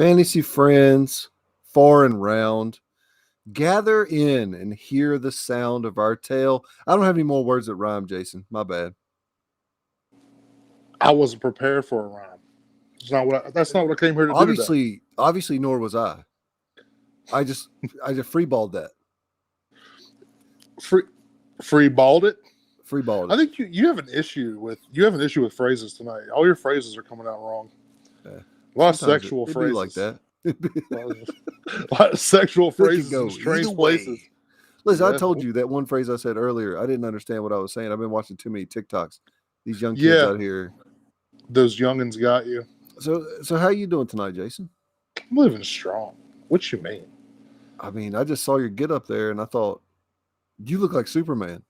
Fantasy friends, far and round, gather in and hear the sound of our tale. I don't have any more words that rhyme, Jason. My bad. I wasn't prepared for a rhyme. That's not what I came here to do today. Obviously, nor was I. I just freeballed that. Free balled it. Freeballed I it. think you have an issue with phrases tonight. All your phrases are coming out wrong. Yeah. A lot of sexual It'd phrases be like that. a lot of sexual phrases in strange places. Listen, I told you that one phrase I said earlier. I didn't understand what I was saying. I've been watching too many TikToks. These young kids out here. Those youngins got you. So how you doing tonight, Jason? I'm living strong. What you mean? I mean, I just saw your get up there, and I thought you look like Superman.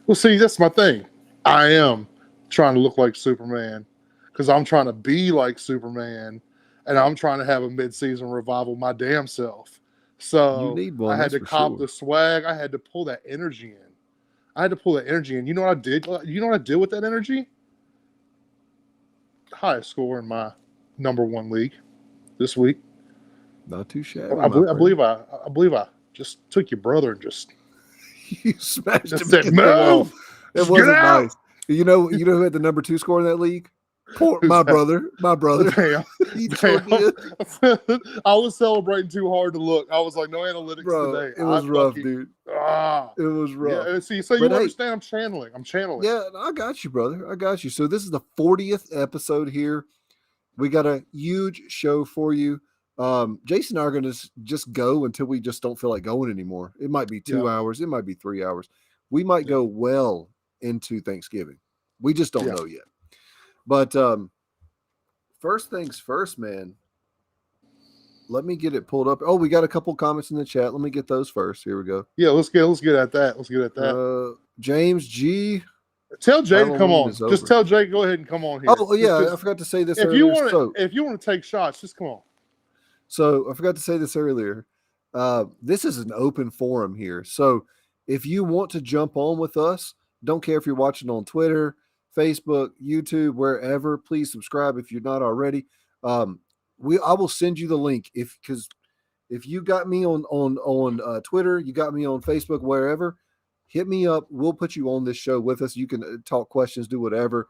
Well, see, that's my thing. I am trying to look like Superman because I'm trying to be like Superman, and I'm trying to have a mid-season revival my damn self. So you need one, I had to cop the swag. I had to pull that energy in. You know what I did? You know what I did with that energy? Highest score in my number one league this week. Not too shabby. I believe I just took your brother and just you smashed him. Said, move. It wasn't nice. You know who had the number 2 score in that league? My brother. Damn. I was celebrating too hard to look. I was like, no analytics today. It was rough, dude. It was rough. Yeah, see, so you understand I'm channeling. Yeah, I got you, brother. I got you. So this is the 40th episode here. We got a huge show for you. Jason and I are going to just go until we just don't feel like going anymore. It might be 2 hours. It might be 3 hours. We might go well into Thanksgiving. We just don't know yet. But first things first, man. Let me get it pulled up. Oh, we got a couple comments in the chat. Let me get those first. Here we go. Yeah, let's get at that. James G. Tell Jay to come on. Just tell Jay go ahead and come on here. Oh yeah, I forgot to say this earlier. If you want to take shots, just come on. So I forgot to say this earlier. This is an open forum here. So if you want to jump on with us, don't care if you're watching on Twitter, Facebook, YouTube, wherever, please subscribe if you're not already. I will send you the link because if you got me on Twitter, you got me on Facebook, wherever, hit me up. We'll put you on this show with us. You can talk questions, do whatever.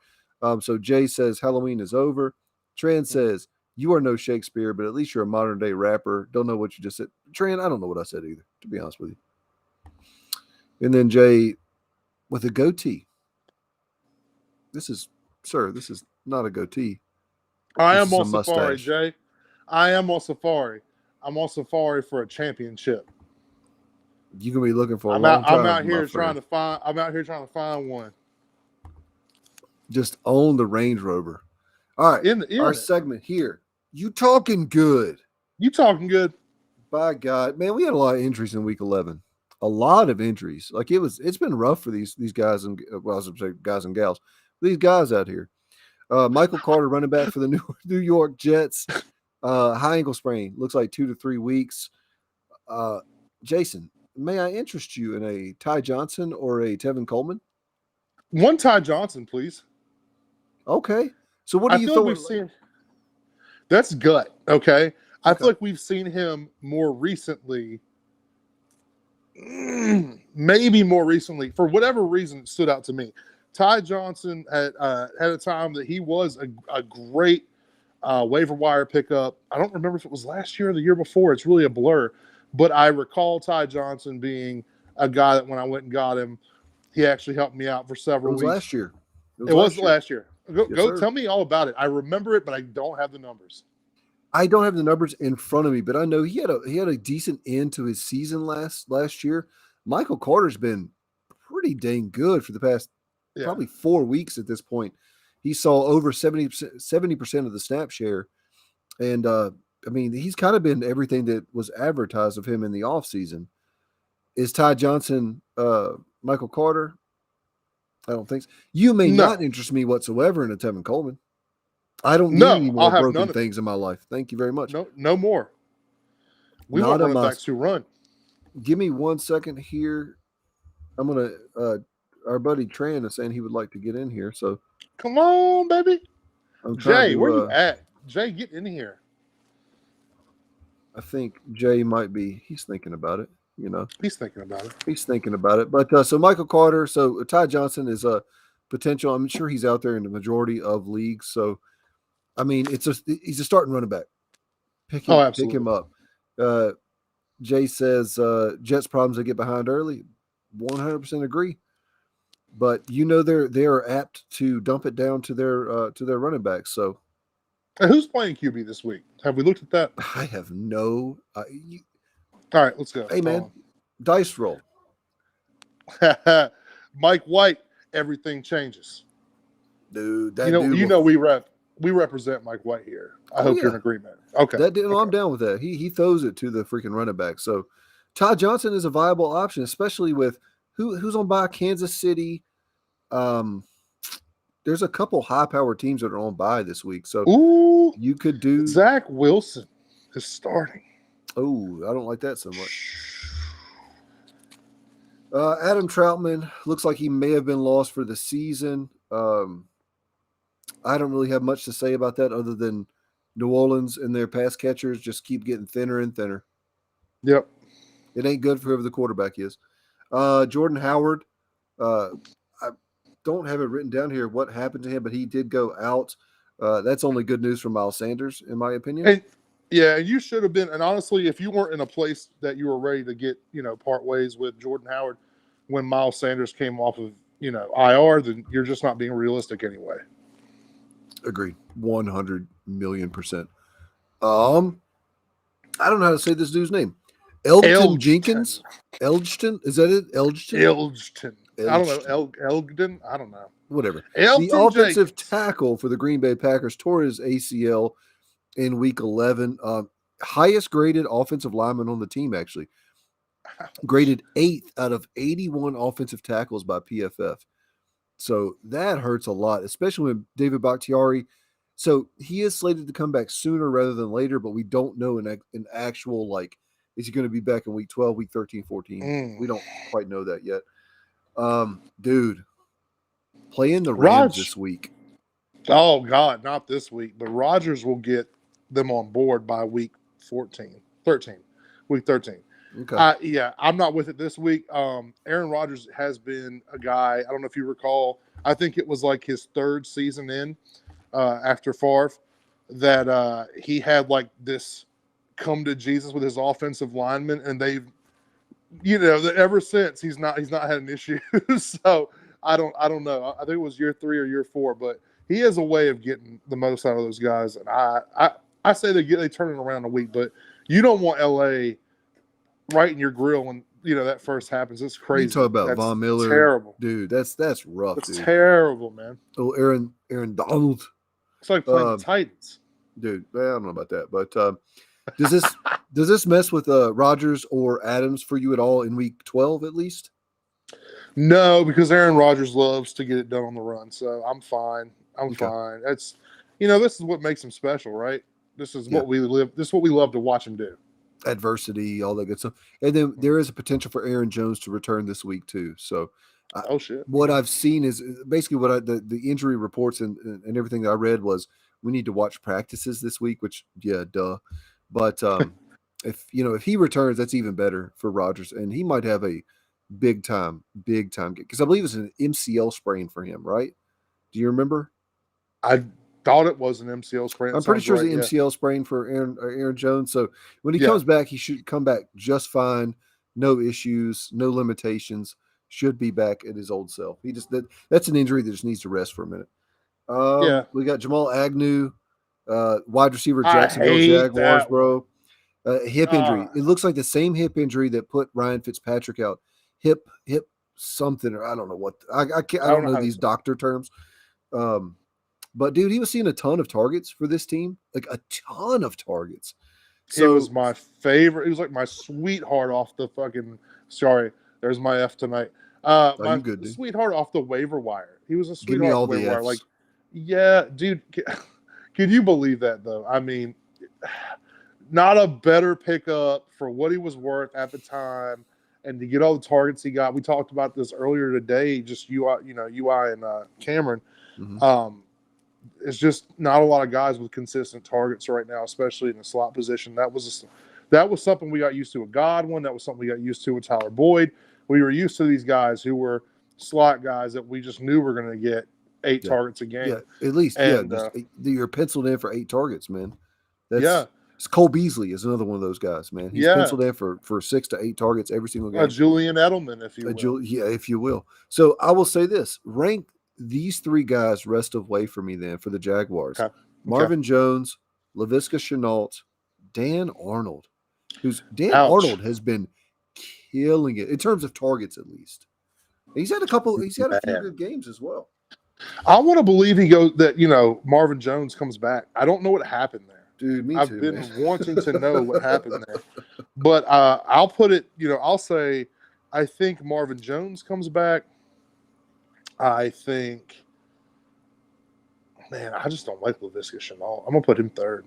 So Jay says Halloween is over. Tran says you are no Shakespeare, but at least you're a modern day rapper. Don't know what you just said. Tran, I don't know what I said either, to be honest with you. And then Jay with a goatee. This is not a goatee. I am on safari, Jay. I am on safari. I'm on safari for a championship. You're gonna be looking for a long time. I'm out here trying to find one. Just own the Range Rover. All right, our segment here. You talking good? By God, man, we had a lot of injuries in week 11. A lot of injuries. Like it's been rough for these guys and guys and gals. These guys out here. Michael Carter, running back for the New York Jets, high ankle sprain. Looks like 2 to 3 weeks. Jason, may I interest you in a Ty Johnson or a Tevin Coleman? One Ty Johnson, please. Okay. So what do you think? That's gut. Okay. I feel like we've seen him more recently. Maybe more recently, for whatever reason, it stood out to me. Ty Johnson had a time that he was a great waiver wire pickup. I don't remember if it was last year or the year before. It's really a blur. But I recall Ty Johnson being a guy that when I went and got him, he actually helped me out for several weeks. Last year. It was last year. Go tell me all about it. I remember it, but I don't have the numbers. I don't have the numbers in front of me, but I know he had a decent end to his season last year. Michael Carter's been pretty dang good for the past probably 4 weeks at this point. He saw over 70% of the snap share. And, I mean, he's kind of been everything that was advertised of him in the offseason. Is Ty Johnson Michael Carter? I don't think so. You may not interest me whatsoever in a Tevin Coleman. I don't need any more broken things in my life. Thank you very much. No more. We want running backs who run. Give me 1 second here. I'm going to our buddy Tran is saying he would like to get in here. So come on, baby. Jay, where you at? Jay, get in here. I think Jay might be. He's thinking about it. He's thinking about it. He's thinking about it. But so Michael Carter. So Ty Johnson is a potential. I'm sure he's out there in the majority of leagues. So I mean, he's a starting running back. Pick him Absolutely. up. Jay says Jets problems they get behind early. 100% agree. But they are apt to dump it down to their running backs. So And who's playing QB this week? Have we looked at that? I have no. All right, let's go. Hey man, dice roll. Mike White, everything changes. Dude, we represent Mike White here. I hope you're in agreement. Okay. I'm down with that. He throws it to the freaking running back. So Ty Johnson is a viable option, especially with who's on bye. Kansas City. There's a couple high-powered teams that are on bye this week. So you could do Zach Wilson is starting. Oh, I don't like that so much. Adam Troutman looks like he may have been lost for the season. I don't really have much to say about that other than New Orleans and their pass catchers just keep getting thinner and thinner. Yep. It ain't good for whoever the quarterback is. Jordan Howard, I don't have it written down here what happened to him, but he did go out. That's only good news for Miles Sanders, in my opinion. And you should have been. And honestly, if you weren't in a place that you were ready to get, part ways with Jordan Howard when Miles Sanders came off of, IR, then you're just not being realistic anyway. Agreed. 100 million%. I don't know how to say this dude's name. Elgton Jenkins? Elgton? Is that it? Elgton. I don't know. Elgton? I don't know. Whatever. Elgton the offensive Jenkins. tackle for the Green Bay Packers tore his ACL in week 11. Highest graded offensive lineman on the team, actually. Graded 8th out of 81 offensive tackles by PFF. So that hurts a lot, especially when David Bakhtiari. So he is slated to come back sooner rather than later, but we don't know an actual, is he going to be back in week 12, week 13, 14? We don't quite know that yet. Dude, playing the Rams this week. Oh, God, not this week. But Rodgers will get them on board by week 13. Week 13. Okay. I'm not with it this week. Aaron Rodgers has been a guy, I don't know if you recall, I think it was like his third season in after Favre that he had like this come to Jesus with his offensive linemen, and they've, ever since he's not had an issue. So I don't know. I think it was year 3 or year 4, but he has a way of getting the most out of those guys, and I say they turn it around a week, but you don't want LA right in your grill when that first happens. It's crazy. You talk about Von Miller, terrible, dude. That's rough. It's dude. Terrible, man. Oh, Aaron Donald. It's like playing the Titans, dude. I don't know about that, but does this mess with Rodgers or Adams for you at all in week 12 at least? No, because Aaron Rodgers loves to get it done on the run, so I'm fine. I'm fine. That's this is what makes him special, right? This is what we live. This is what we love to watch him do. Adversity, all that good stuff. And then there is a potential for Aaron Jones to return this week too. So what I've seen is basically the injury reports and everything that I read was we need to watch practices this week, which duh. But if he returns, that's even better for Rodgers, and he might have a big time because I believe it's an MCL sprain for him, right? Do you remember? I thought it was an MCL sprain. I'm pretty sure it's an MCL sprain for Aaron Jones. So when he comes back, he should come back just fine. No issues, no limitations. Should be back at his old self. That's an injury that just needs to rest for a minute. We got Jamal Agnew, wide receiver, Jacksonville Jaguars, bro. Hip injury. It looks like the same hip injury that put Ryan Fitzpatrick out. Hip something, or I don't know what. I don't know these doctor terms. But dude, he was seeing a ton of targets for this team, like a ton of targets. So it was my favorite. It was like my sweetheart off the fucking. Sorry, there's my F tonight. My good, dude. Sweetheart off the waiver wire. He was a sweetheart. Give me all off the waiver the Fs. wire. Like, yeah, dude. Can you believe that though? I mean, not a better pickup for what he was worth at the time, and to get all the targets he got. We talked about this earlier today. Just UI and Cameron. Mm-hmm. It's just not a lot of guys with consistent targets right now, especially in the slot position. That was that was something we got used to with Godwin. That was something we got used to with Tyler Boyd. We were used to these guys who were slot guys that we just knew were going to get 8 targets a game. At least, and, you're penciled in for 8 targets, man. Yeah. Cole Beasley is another one of those guys, man. He's penciled in for 6 to 8 targets every single game. Julian Edelman, if you will. If you will. So I will say this: rank these 3 guys rest of way for me. Then for the Jaguars, Marvin Jones, Laviska Shenault, Dan Arnold. Arnold has been killing it in terms of targets, at least. He's had a few good games as well. I want to believe Marvin Jones comes back. I don't know what happened there. Dude, me I've too, been man. wanting to know what happened there. But I'll put it, I'll say I think Marvin Jones comes back. I think, man, I just don't like Laviska Shenault. I'm going to put him 3rd.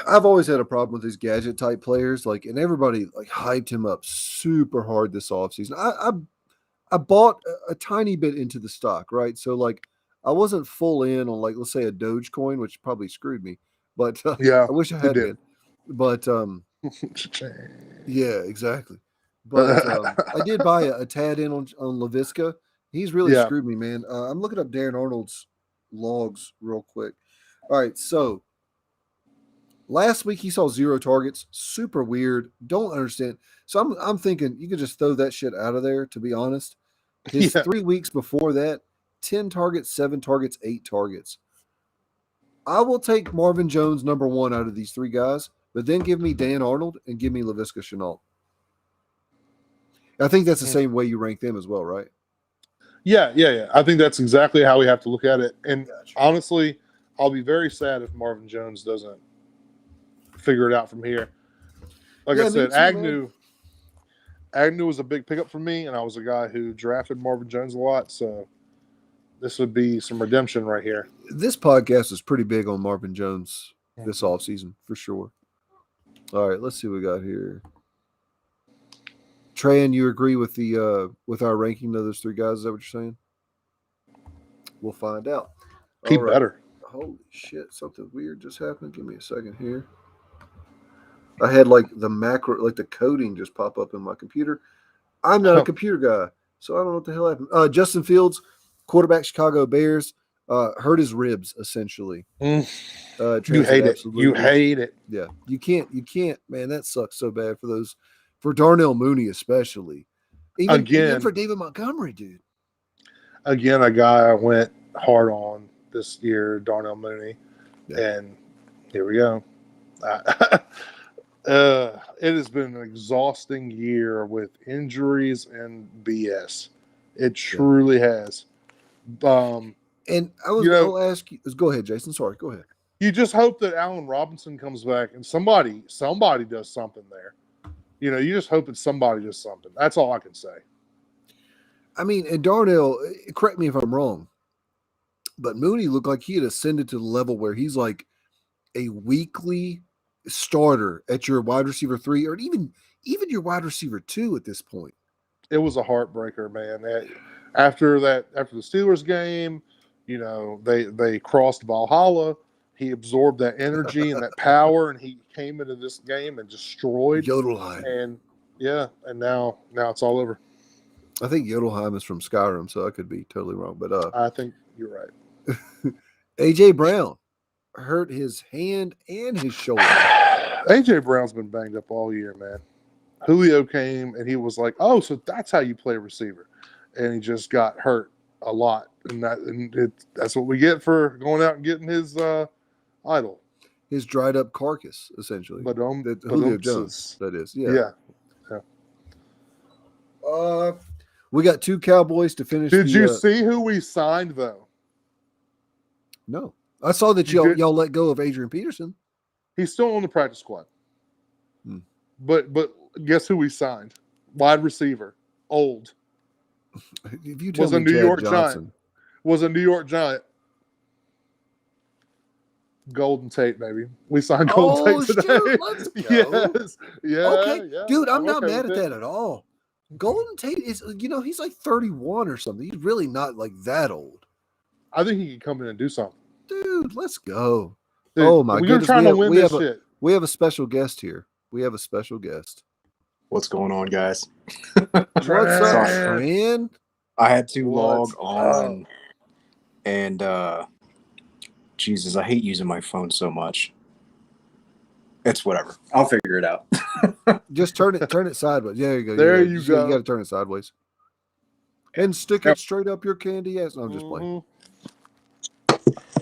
I've always had a problem with these gadget type players, and everybody hyped him up super hard this offseason. I bought a tiny bit into the stock, right? So I wasn't full in on let's say a Dogecoin, which probably screwed me, but I wish I had been. But yeah, exactly. But I did buy a tad in on Laviska. He's really screwed me, man. I'm looking up Darren Arnold's logs real quick. All right, so last week he saw 0 targets. Super weird. Don't understand. So I'm thinking you could just throw that shit out of there, to be honest. His 3 weeks before that, 10 targets, 7 targets, 8 targets. I will take Marvin Jones number 1 out of these 3 guys, but then give me Dan Arnold and give me Laviska Shenault. I think that's the same way you rank them as well, right? Yeah. I think that's exactly how we have to look at it. And honestly, I'll be very sad if Marvin Jones doesn't figure it out from here. Like I said, Agnew was a big pickup for me, and I was a guy who drafted Marvin Jones a lot, so this would be some redemption right here. This podcast is pretty big on Marvin Jones this offseason, for sure. All right, let's see what we got here. Tran, you agree with with our ranking of those 3 guys? Is that what you're saying? We'll find out. Keep better. Holy shit, something weird just happened. Give me a second here. I had the macro, the coding just pop up in my computer. I'm not a computer guy, so I don't know what the hell happened. Justin Fields, quarterback, Chicago Bears, hurt his ribs essentially. You hate it. You hate it. Yeah, you can't, man. That sucks so bad for Darnell Mooney especially. Even for David Montgomery, dude. Again, a guy I went hard on this year, Darnell Mooney, and here we go. It has been an exhausting year with injuries and BS. It truly has. And I'll ask you. Go ahead, Jason. Sorry, go ahead. You just hope that Allen Robinson comes back and somebody does something there. You just hope that somebody does something. That's all I can say. I mean, and Darnell, correct me if I'm wrong, but Mooney looked like he had ascended to the level where he's like a weekly starter at your wide receiver 3 or even your wide receiver 2 at this point. It was a heartbreaker, man. After the Steelers game, they crossed Valhalla. He absorbed that energy and that power, and he came into this game and destroyed Jodelheim. And now it's all over. I think Jodelheim is from Skyrim, so I could be totally wrong. But I think you're right. AJ Brown hurt his hand and his shoulder. AJ Brown's been banged up all year, man. Julio came and he was like, "Oh, so that's how you play receiver," and he just got hurt a lot, and that's what we get for going out and getting his idol, his dried up carcass, essentially. But Julio Jones, that is, yeah. We got 2 Cowboys to finish. Did you see who we signed though? No, I saw that y'all let go of Adrian Peterson. He's still on the practice squad. But guess who we signed? Wide receiver, old. If you tell was a me New Chad York Johnson. Giant. Was a New York Giant. Golden Tate, baby. We signed Golden Tate today. Shoot, let's go. Yes. Yeah. Okay. Yeah. Dude, I'm not mad at that at all. Golden Tate is, he's like 31 or something. He's really not like that old. I think he can come in and do something. Dude, let's go. Dude, oh my goodness. We're trying to win this shit. we have a special guest here. We have a special guest. What's going on, guys? What's up, Tran? I had to log on, and Jesus, I hate using my phone so much. It's whatever. I'll figure it out. Just turn it sideways. There you go. There you go. You got to turn it sideways. And stick it straight up your candy ass. No, I'm just playing.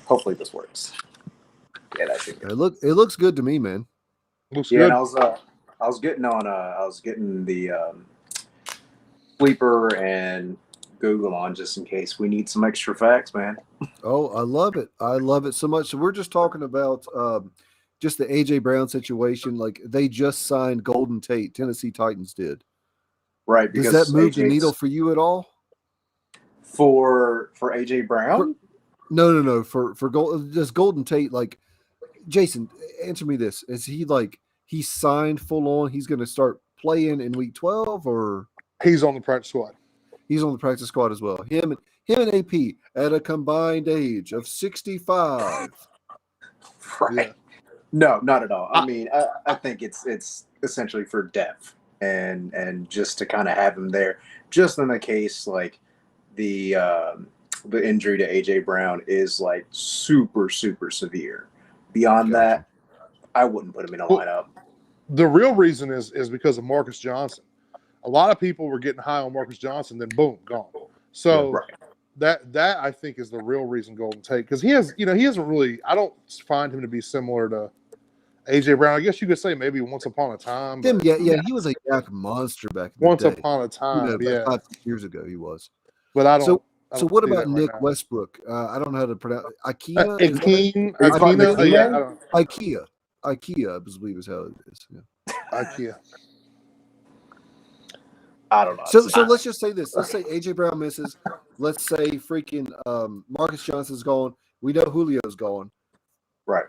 Hopefully this works. Yeah, that should be good. It looks good to me, man. Looks Yeah, good. and I was getting the Sleeper and Google on just in case we need some extra facts, man. Oh, I love it. I love it so much. So we're just talking about just the AJ Brown situation. Like they just signed Golden Tate. Tennessee Titans did. Right. Does that move the needle for you at all? For AJ Brown? No. For does Golden Tate, like, Jason, answer me this. Is he like he signed full on? He's going to start playing in week 12, or he's on the practice squad? He's on the practice squad as well. Him and AP at a combined age of 65. Right. Yeah. No, not at all. I mean, I think it's essentially for depth and just to kind of have him there, just in the case like the injury to AJ Brown is like super, super severe. Beyond that, I wouldn't put him in a lineup. The real reason is because of Marcus Johnson. A lot of people were getting high on Marcus Johnson, then boom, gone. So that I think is the real reason Golden Tate, because he hasn't really. I don't find him to be similar to AJ Brown. I guess you could say maybe once upon a time. He was a yak monster back in once the day. Upon a time, 5 years ago he was. but I don't. So what about Nick Westbrook? I don't know how to pronounce IKEA. IKEA, I believe is how it is. Yeah. IKEA. I don't know. So let's just say this. Let's say AJ Brown misses. Let's say freaking Marcus Johnson's gone. We know Julio's gone. Right.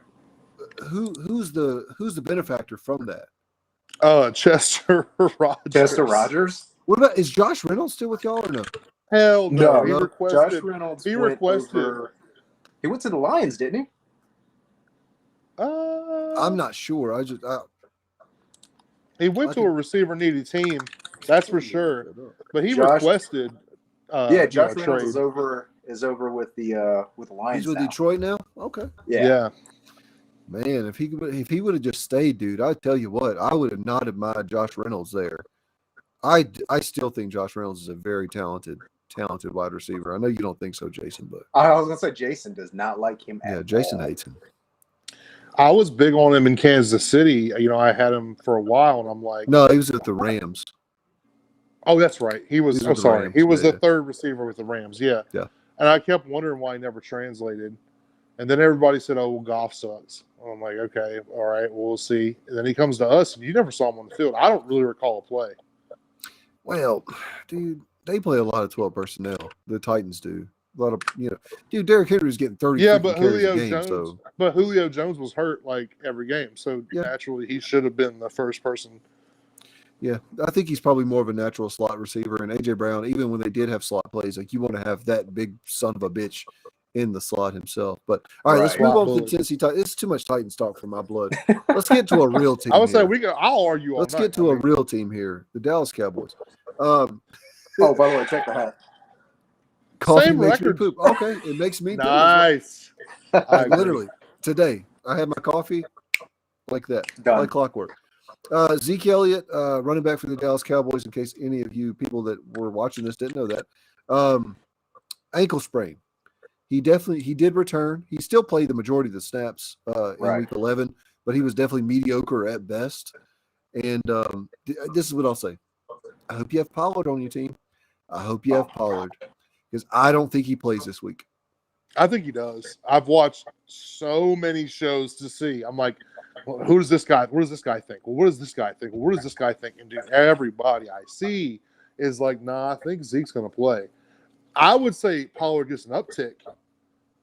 Who's the benefactor from that? Chester Rogers. Chester Rogers. What about, is Josh Reynolds still with y'all or no? Hell no. He requested. Josh Reynolds. He went to the Lions, didn't he? I'm not sure. He went to a receiver needy team. That's for sure. But he requested. Josh Reynolds is over with the Lions. He's with now. Detroit now. Okay. Yeah. Man, if he would have just stayed, dude, I tell you what, I would have not admired Josh Reynolds there. I still think Josh Reynolds is a very talented wide receiver. I know you don't think so, Jason, but I was gonna say Jason does not like him. Jason hates him. I was big on him in Kansas City. I had him for a while, and I'm like, no, he was at the Rams. Oh, that's right. He was. Rams, he was the third receiver with the Rams. Yeah. Yeah. And I kept wondering why he never translated. And then everybody said, "Oh, well, Goff sucks." I'm like, "Okay, all right, we'll see." And then he comes to us, and you never saw him on the field. I don't really recall a play. Well, dude, they play a lot of 12 personnel. The Titans do. A lot of, dude, Derrick Henry was getting 30 but carries Julio a game. Jones, but Julio Jones was hurt like every game, so naturally he should have been the first person. Yeah, I think he's probably more of a natural slot receiver. And AJ Brown, even when they did have slot plays, like you want to have that big son of a bitch in the slot himself. But all right, let's move on to the Tennessee Titans. It's too much Titans talk for my blood. Let's get to a real team. I would say I'll argue. Let's get to a real team here. The Dallas Cowboys. By the way, check the hat. Coffee Same makes record. me poop. Okay, it makes me nice. Like, literally today, I had my coffee like that, like clockwork. Zeke Elliott, running back for the Dallas Cowboys. In case any of you people that were watching this didn't know that, ankle sprain. He did return. He still played the majority of the snaps in week 11, but he was definitely mediocre at best. And this is what I'll say. I hope you have Pollard on your team. I hope you have Pollard, because I don't think he plays this week. I think he does. I've watched so many shows to see. I'm like, well, who does this guy? What does this guy think? Well, what does this guy think? Well, what does this guy think? And dude, everybody I see is like, nah, I think Zeke's going to play. I would say Pollard gets an uptick,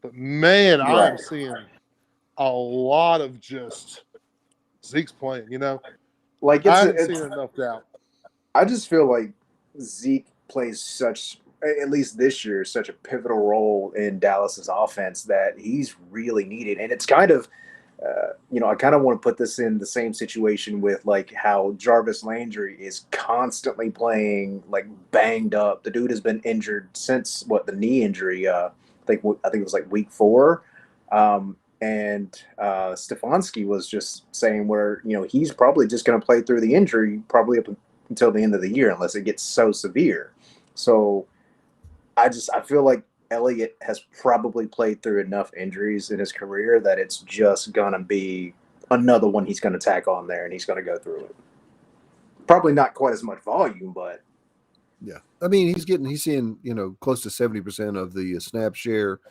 but man, I'm seeing a lot of just Zeke's playing. Like I haven't seen enough doubt. I just feel like Zeke plays such, at least this year, such a pivotal role in Dallas's offense that he's really needed. And it's kind of, I kind of want to put this in the same situation with like how Jarvis Landry is constantly playing like banged up. The dude has been injured since the knee injury. I think it was like week 4. And Stefanski was just saying where he's probably just going to play through the injury probably up until the end of the year unless it gets so severe. So I feel like Elliott has probably played through enough injuries in his career that it's just going to be another one he's going to tack on there, and he's going to go through it. Probably not quite as much volume, but yeah. I mean, he's seeing, close to 70% of the snap share,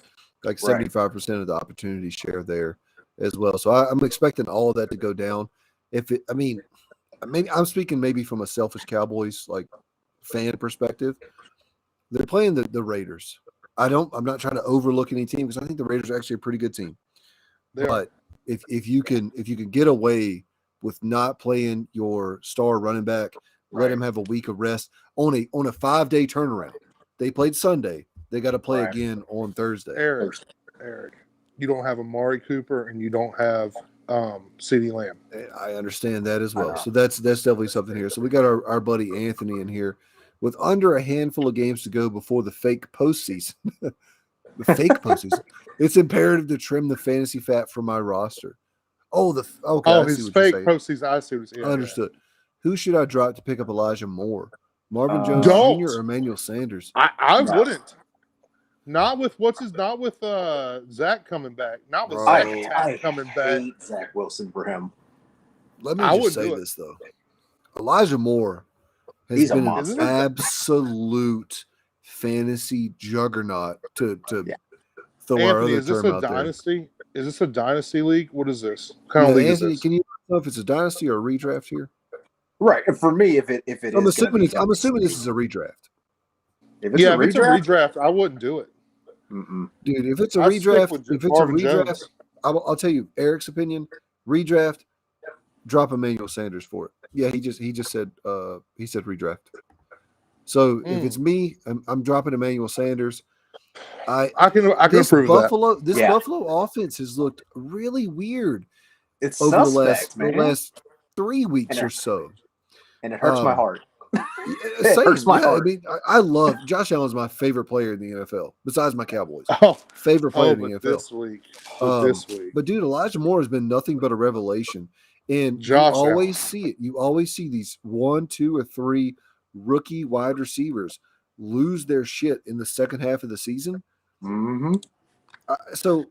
like 75% of the opportunity share there as well. So I'm expecting all of that to go down. Maybe I'm speaking maybe from a selfish Cowboys like fan perspective. They're playing the Raiders. I'm not trying to overlook any team because I think the Raiders are actually a pretty good team. But if you can get away with not playing your star running back, let him have a week of rest on a 5-day turnaround. They played Sunday. They got to play again on Thursday. Eric, you don't have Amari Cooper and you don't have CeeDee Lamb. I understand that as well. So that's definitely something here. So we got our buddy Anthony in here. With under a handful of games to go before the fake postseason, it's imperative to trim the fantasy fat from my roster. His fake postseason. I see what you're Understood. Who should I drop to pick up Elijah Moore? Marvin Jones Jr. or Emmanuel Sanders? I wouldn't. Not with Zach coming back. Not with Zach coming back. Zach Wilson for him. Let me just say this though. Elijah Moore has been an absolute fantasy juggernaut to throw our other term out dynasty? Is this a dynasty league? What is this? What kind of league is this? Can you know if it's a dynasty or a redraft here? Right. And for me, if it I'm assuming this is a redraft. If it's a redraft, I wouldn't do it. Mm-mm. Dude, if it's a redraft, I'll tell you Eric's opinion. Redraft, drop Emmanuel Sanders for it. Yeah, he just said he said redraft. So if it's me, I'm dropping Emmanuel Sanders. I can approve that. This Buffalo offense has looked really weird. It's over suspect, the last 3 weeks or so, and it hurts my heart. It hurts my heart. I mean, I love Josh Allen's my favorite player in the NFL besides my Cowboys. Favorite player in the NFL this week. But dude, Elijah Moore has been nothing but a revelation. And you always see it. You always see these 1, 2, or 3 rookie wide receivers lose their shit in the second half of the season. Mm-hmm. So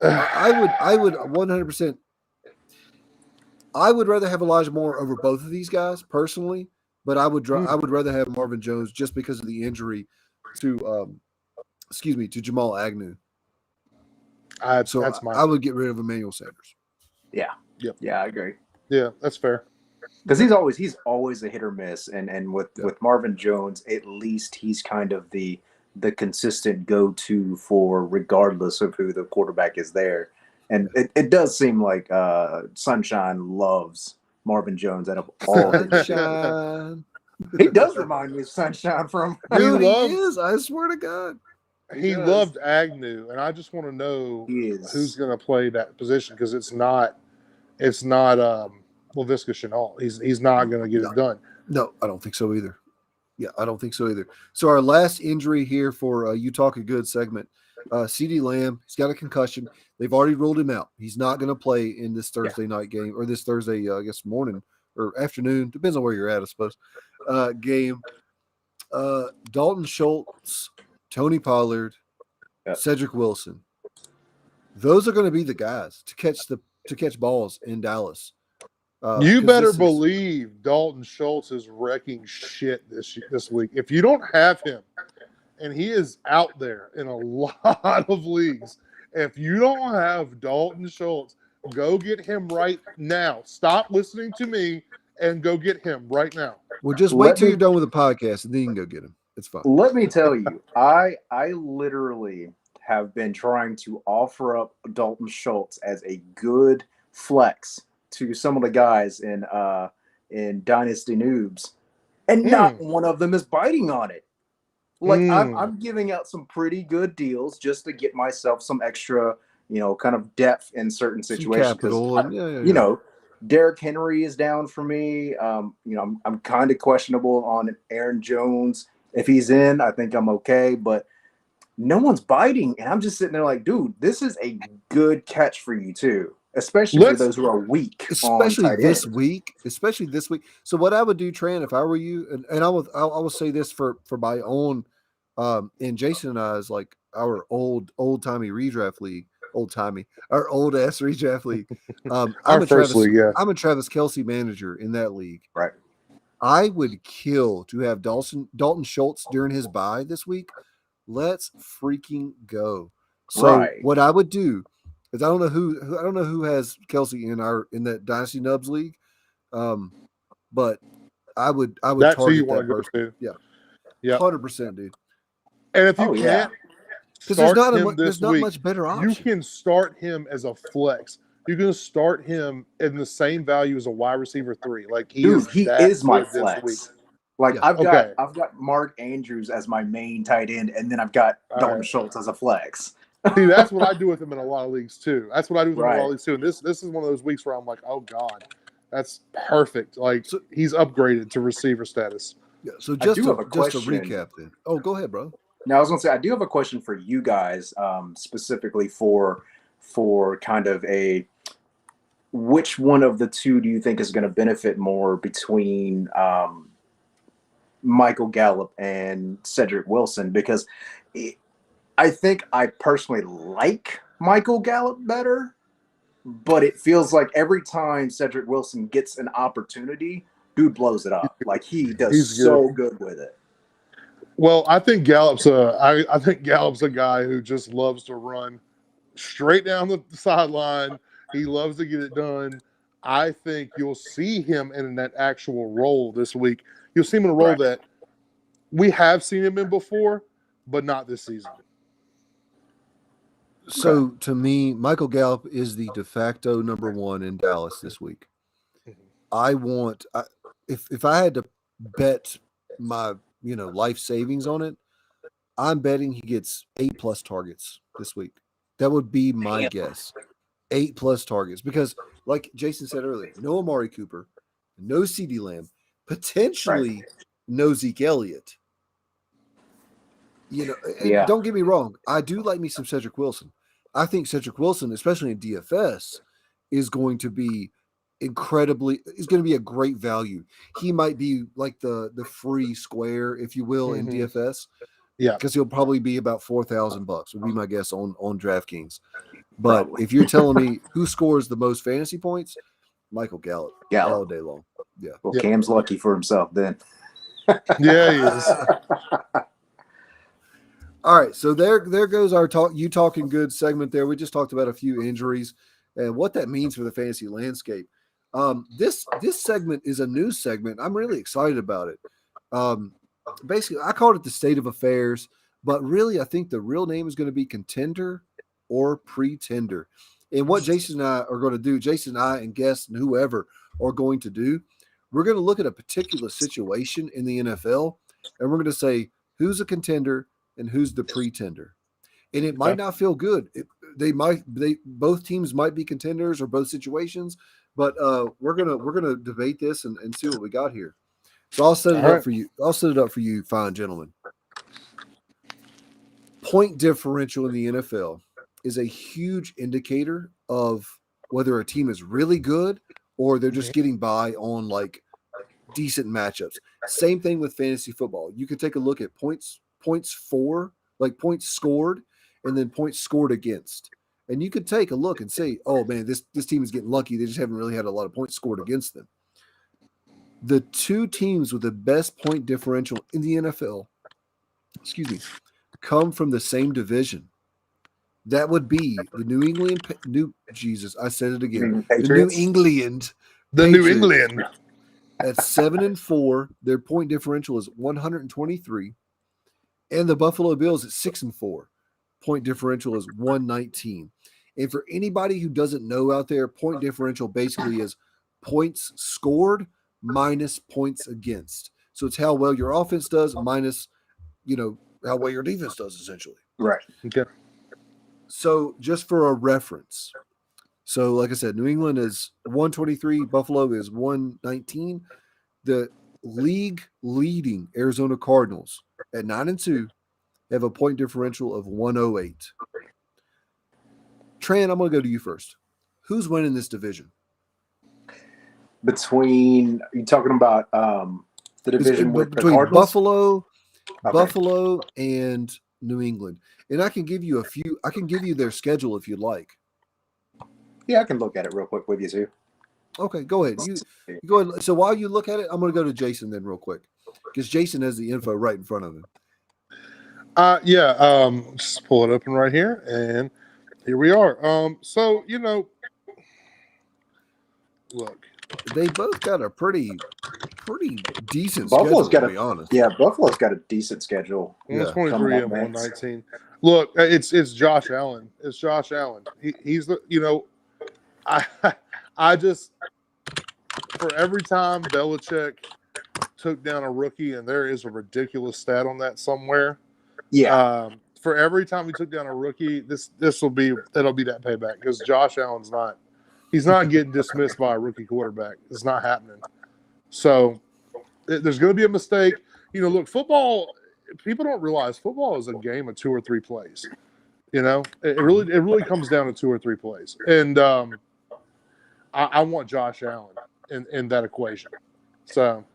I would 100%. I would rather have Elijah Moore over both of these guys personally, but I would rather have Marvin Jones just because of the injury to Jamal Agnew. I would get rid of Emmanuel Sanders. Yeah. Yep. Yeah, I agree. Yeah, that's fair. Because he's always a hit or miss, and with Marvin Jones, at least he's kind of the consistent go-to for regardless of who the quarterback is there. And it does seem like Sunshine loves Marvin Jones out of all Sunshine. He does remind me of Sunshine from Dude, he is. I swear to God. He loved Agnew, and I just want to know who's going to play that position because it's not Laviska Shenault. He's not going to get it done. No, I don't think so either. Yeah, I don't think so either. So our last injury here for You Talk a Good segment, CeeDee Lamb, he's got a concussion. They've already ruled him out. He's not going to play in this Thursday night game or this Thursday, I guess, morning or afternoon. Depends on where you're at, I suppose. Game. Dalton Schultz, Tony Pollard, Cedric Wilson. Those are going to be the guys to catch balls in Dallas. You better believe Dalton Schultz is wrecking shit this week. If you don't have him, and he is out there in a lot of leagues, if you don't have Dalton Schultz, go get him right now. Stop listening to me and go get him right now. Well, just wait till you're done with the podcast, and then you can go get him. It's fine. Let me tell you, I literally have been trying to offer up Dalton Schultz as a good flex to some of the guys in Dynasty Noobs, and not one of them is biting on it. Like I'm giving out some pretty good deals just to get myself some extra kind of depth in certain Some situations. capital, and Derrick Henry is down for me. I'm kind of questionable on Aaron Jones. If he's in, I think I'm okay, but no one's biting. And I'm just sitting there like, dude, this is a good catch for you too, especially for those who are weak on tight this end. week. Especially this week. So what I would do, Tran, if I were you, and I will say this for my own, and Jason and I is like our old timey redraft league. Our old ass redraft league. I'm a Travis Kelsey manager in that league. Right. I would kill to have Dalton Schultz during his bye this week. Let's freaking go. So what I would do is I don't know who has Kelsey in that Dynasty Nubs league, but I would That's target that person. Yeah, 100%, dude. And if you can't. Because there's not much better option. You can start him as a flex. You can start him in the same value as a wide receiver 3. Like he is my flex. Like I've got Mark Andrews as my main tight end, and then I've got Dalton Schultz as a flex. See, that's what I do with him in a lot of leagues too. And this is one of those weeks where I'm like, oh God, that's perfect. Like he's upgraded to receiver status. Yeah. So just to recap then. Oh, go ahead, bro. Now, I was going to say, I do have a question for you guys, specifically for kind of which one of the two do you think is going to benefit more between Michael Gallup and Cedric Wilson? Because I think I personally like Michael Gallup better, but it feels like every time Cedric Wilson gets an opportunity, dude blows it up. Like he does so good with it. Well, I think Gallup's a guy who just loves to run straight down the sideline. He loves to get it done. I think you'll see him in that actual role this week. You'll see him in a role that we have seen him in before, but not this season. So to me, Michael Gallup is the de facto number 1 in Dallas this week. If I had to bet my life savings on it, I'm betting he gets 8+ targets this week. That would be my guess. 8+ targets, because like Jason said earlier, no Amari Cooper, no CeeDee Lamb, potentially no Zeke Elliott. Don't get me wrong, I do like me some Cedric Wilson. I think Cedric Wilson, especially in DFS, is going to be a great value. He might be like the free square, if you will, in DFS. Yeah, because he'll probably be about $4,000 would be my guess on DraftKings. But if you're telling me who scores the most fantasy points, Michael Gallup all day long. Yeah. Well, Cam's lucky for himself then. Yeah, he is. All right, so there goes our talking good segment there. We just talked about a few injuries and what that means for the fantasy landscape. This segment is a news segment. I'm really excited about it. Basically, I called it the state of affairs, but really I think the real name is going to be Contender or Pretender. And what Jason and I are going to do, Jason and I and guests and whoever are going to do, we're going to look at a particular situation in the NFL, and we're going to say who's a contender and who's the pretender. And it might not feel good. Both teams might be contenders or both situations, but we're gonna debate this and see what we got here. So I'll set it up for you. I'll set it up for you, fine gentlemen. Point differential in the NFL is a huge indicator of whether a team is really good or they're just getting by on like decent matchups. Same thing with fantasy football. You can take a look at points for, like points scored, and then points scored against. And you could take a look and say, oh man, this team is getting lucky. They just haven't really had a lot of points scored against them. The two teams with the best point differential in the NFL, come from the same division. That would be the New England at 7-4. Their point differential is 123, and the Buffalo Bills at 6-4. Point differential is 119. And for anybody who doesn't know out there, point differential basically is points scored minus points against. So it's how well your offense does minus, how well your defense does, essentially. Right. Okay. So just for a reference, so like I said, New England is 123, Buffalo is 119. The league leading Arizona Cardinals at 9-2 have a point differential of 108. Tran, I'm going to go to you first. Who's winning this division? Between, are you talking about the division with the between Cardinals? Buffalo and New England. And I can give you I can give you their schedule if you'd like. Yeah, I can look at it real quick with you too. Okay, go ahead. You go ahead. So while you look at it, I'm going to go to Jason then real quick because Jason has the info right in front of him. Just pull it open right here, and here we are. So look, they both got a pretty decent Buffalo's schedule, got to be honest. Yeah, Buffalo's got a decent schedule. 123 and 119. Look, it's Josh Allen. It's Josh Allen. He's the I just, for every time Belichick took down a rookie, and there is a ridiculous stat on that somewhere. Yeah. For every time he took down a rookie, it'll be that payback because Josh Allen's he's not getting dismissed by a rookie quarterback. It's not happening. So there's going to be a mistake. Look, football. People don't realize football is a game of 2 or 3 plays. It really comes down to 2 or 3 plays, and I want Josh Allen in that equation. So,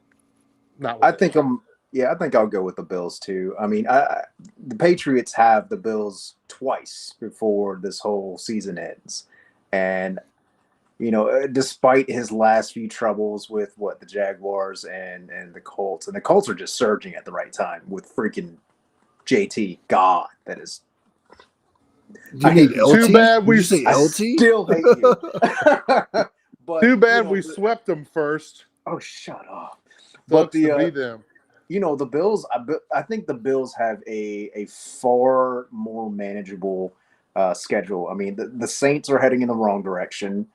I think I'll go with the Bills too. I mean, the Patriots have the Bills twice before this whole season ends, and despite his last few troubles with the Jaguars and the Colts are just surging at the right time with freaking JT. God, that is. Do you need LT? Too bad we say LT. I still hate you. But, too bad we swept them first. Oh, shut up! But to be them. The Bills. I think the Bills have a far more manageable schedule. I mean, the Saints are heading in the wrong direction.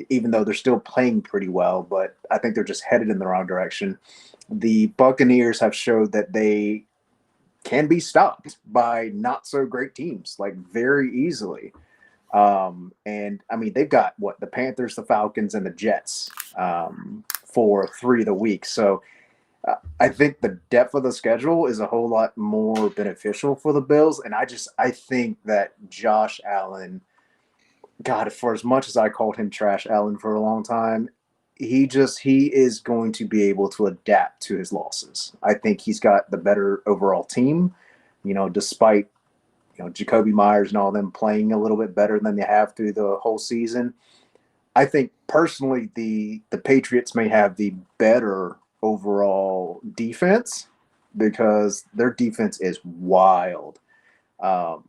Even though they're still playing pretty well, but I think they're just headed in the wrong direction. The Buccaneers have showed that they can be stopped by not so great teams, like very easily. And I mean, they've got the Panthers, the Falcons, and the Jets for 3 of the week. So I think the depth of the schedule is a whole lot more beneficial for the Bills. And I think that Josh Allen, God, for as much as I called him Trash Allen for a long time, he is going to be able to adapt to his losses. I think he's got the better overall team, despite, Jacoby Myers and all them playing a little bit better than they have through the whole season. I think personally the Patriots may have the better overall defense because their defense is wild. I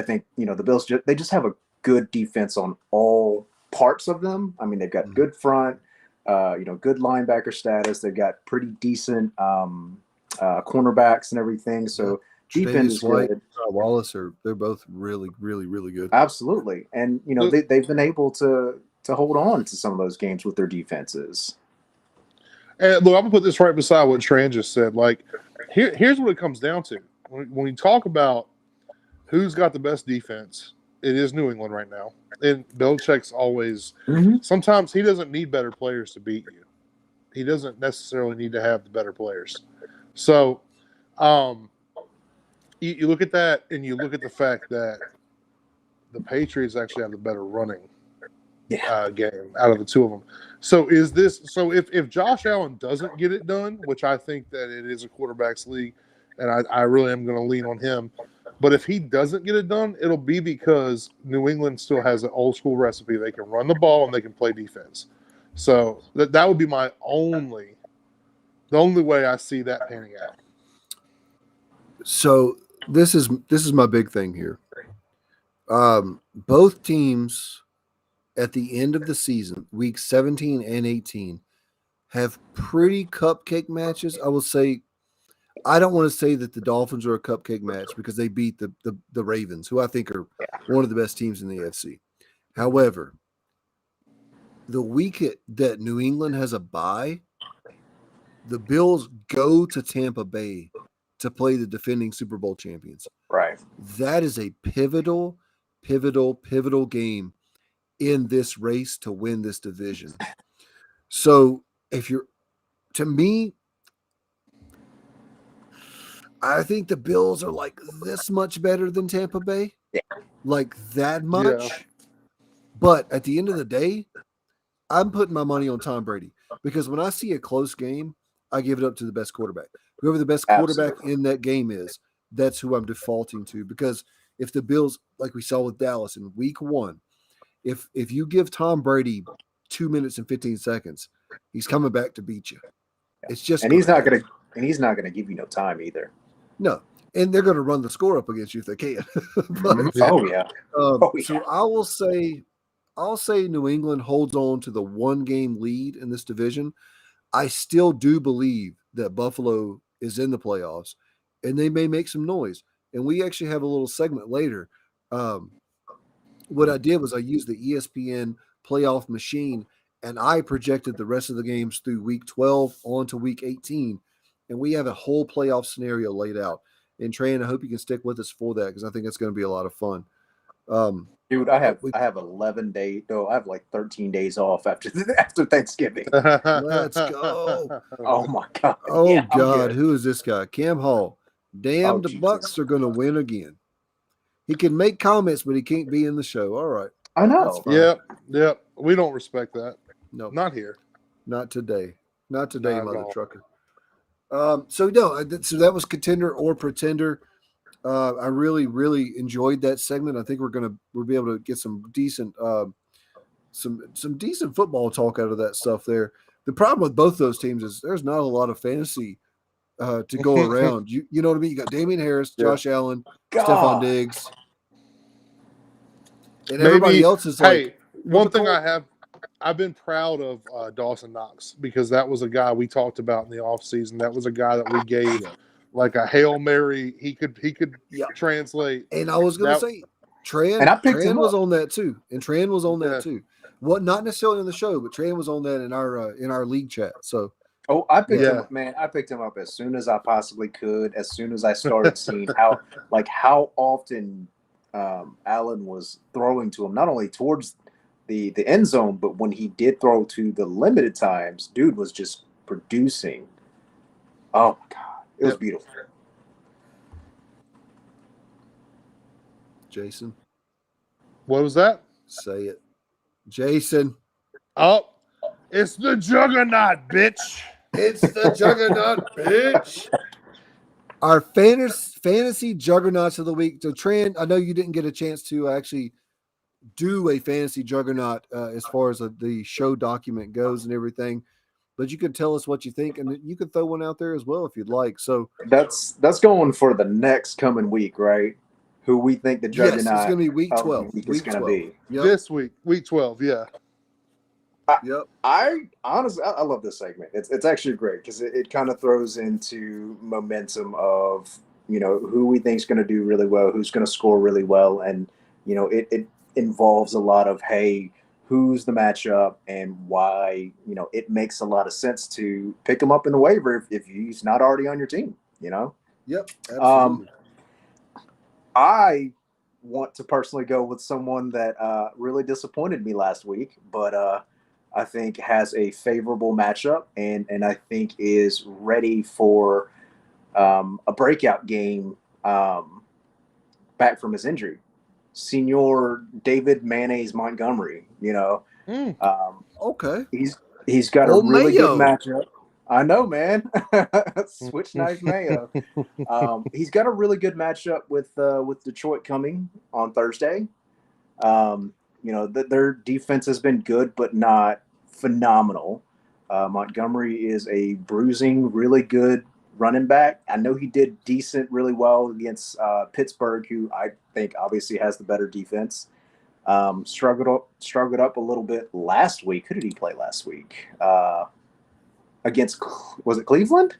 think, the Bills, they just have a good defense on all parts of them. I mean, they've got good front, good linebacker status. They've got pretty decent cornerbacks and everything. So defense is good. Wallace they're both really, really, really good. Absolutely. And, they've been able to hold on to some of those games with their defenses. And look, I'm going to put this right beside what Tran just said. Like, here's what it comes down to. When you talk about who's got the best defense, it is New England right now. And Belichick's always sometimes he doesn't need better players to beat you. He doesn't necessarily need to have the better players. So you look at that and you look at the fact that the Patriots actually have the better running game out of the two of them. So if Josh Allen doesn't get it done, which I think that it is a quarterback's league, and I really am going to lean on him. But if he doesn't get it done, it'll be because New England still has an old school recipe. They can run the ball and they can play defense. So that would be the only way I see that panning out. So this is my big thing here. Both teams at the end of the season, week 17 and 18, have pretty cupcake matches. I will say, I don't want to say that the Dolphins are a cupcake match because they beat the Ravens, who I think are one of the best teams in the AFC. However, the week that New England has a bye, the Bills go to Tampa Bay to play the defending Super Bowl champions. Right. That is a pivotal game in this race to win this division. So to me, I think the Bills are like this much better than Tampa Bay. Yeah. Like that much. Yeah. But at the end of the day, I'm putting my money on Tom Brady because when I see a close game, I give it up to the best quarterback. Whoever the best quarterback in that game is, that's who I'm defaulting to. Because if the Bills, like we saw with Dallas in week 1, if you give Tom Brady 2 minutes and 15 seconds, he's coming back to beat you. It's just he's not gonna give you no time either. No. And they're going to run the score up against you if they can. But, So I'll say New England holds on to the 1-game lead in this division. I still do believe that Buffalo is in the playoffs, and they may make some noise. And we actually have a little segment later. What I did was I used the ESPN playoff machine, and I projected the rest of the games through week 12 on to week 18. And we have a whole playoff scenario laid out. And Trey, I hope you can stick with us for that because I think it's going to be a lot of fun. Dude, I have 11 days. No, I have like 13 days off after Thanksgiving. Let's go. Oh my God. Oh yeah, God. Who is this guy? Cam Hall. Damn, the Jesus. Bucks are going to win again. He can make comments, but he can't be in the show. All right. I know. Yep. We don't respect that. No. Not here. Not today. Not today, mother trucker. So that was Contender or Pretender. I really, really enjoyed that segment. I think we'll be able to get some decent decent football talk out of that stuff there. The problem with both those teams is there's not a lot of fantasy to go around. You know what I mean? You got Damian Harris, Josh Allen, Stephon Diggs, and everybody else is like. One thing I've been proud of Dawson Knox because that was a guy we talked about in the offseason. That was a guy that we gave like a Hail Mary. He could translate. And I was going to say, Tran was on that too. And Tran was on that too. Well, not necessarily on the show, but Tran was on that in our league chat. So. Oh, I picked him up, man. I picked him up as soon as I possibly could. As soon as I started seeing how often Allen was throwing to him, not only towards the end zone, but when he did throw to the limited times, dude was just producing. Oh my God, it was beautiful. Jason, what was that? Say it, Jason. Oh, it's the Juggernaut, bitch. It's the Juggernaut, bitch. Our fantasy Juggernauts of the week. So, Tran, I know you didn't get a chance to actually do a fantasy Juggernaut as far as the show document goes and everything, but you could tell us what you think, and you could throw one out there as well if you'd like. So that's going for the next coming week, right? Who we think the Juggernaut? Yes, it's going to be week 12. Is going to be this week 12. Yeah. I honestly, I love this segment. It's actually great because it kind of throws into momentum of who we think is going to do really well, who's going to score really well, and it involves a lot of who's the matchup and why it makes a lot of sense to pick him up in the waiver if he's not already on your team. Yep. Absolutely. I want to personally go with someone that really disappointed me last week, but I think has a favorable matchup and I think is ready for a breakout game back from his injury. Senior David Mayonnaise Montgomery, okay. He's got a really good matchup. I know, man. Switch knife Mayo. He's got a really good matchup with Detroit coming on Thursday. Their defense has been good, but not phenomenal. Montgomery is a bruising, really good running back. I know he did really well against Pittsburgh, who I think obviously has the better defense. Struggled up a little bit last week. Who did he play last week? Against, was it Cleveland?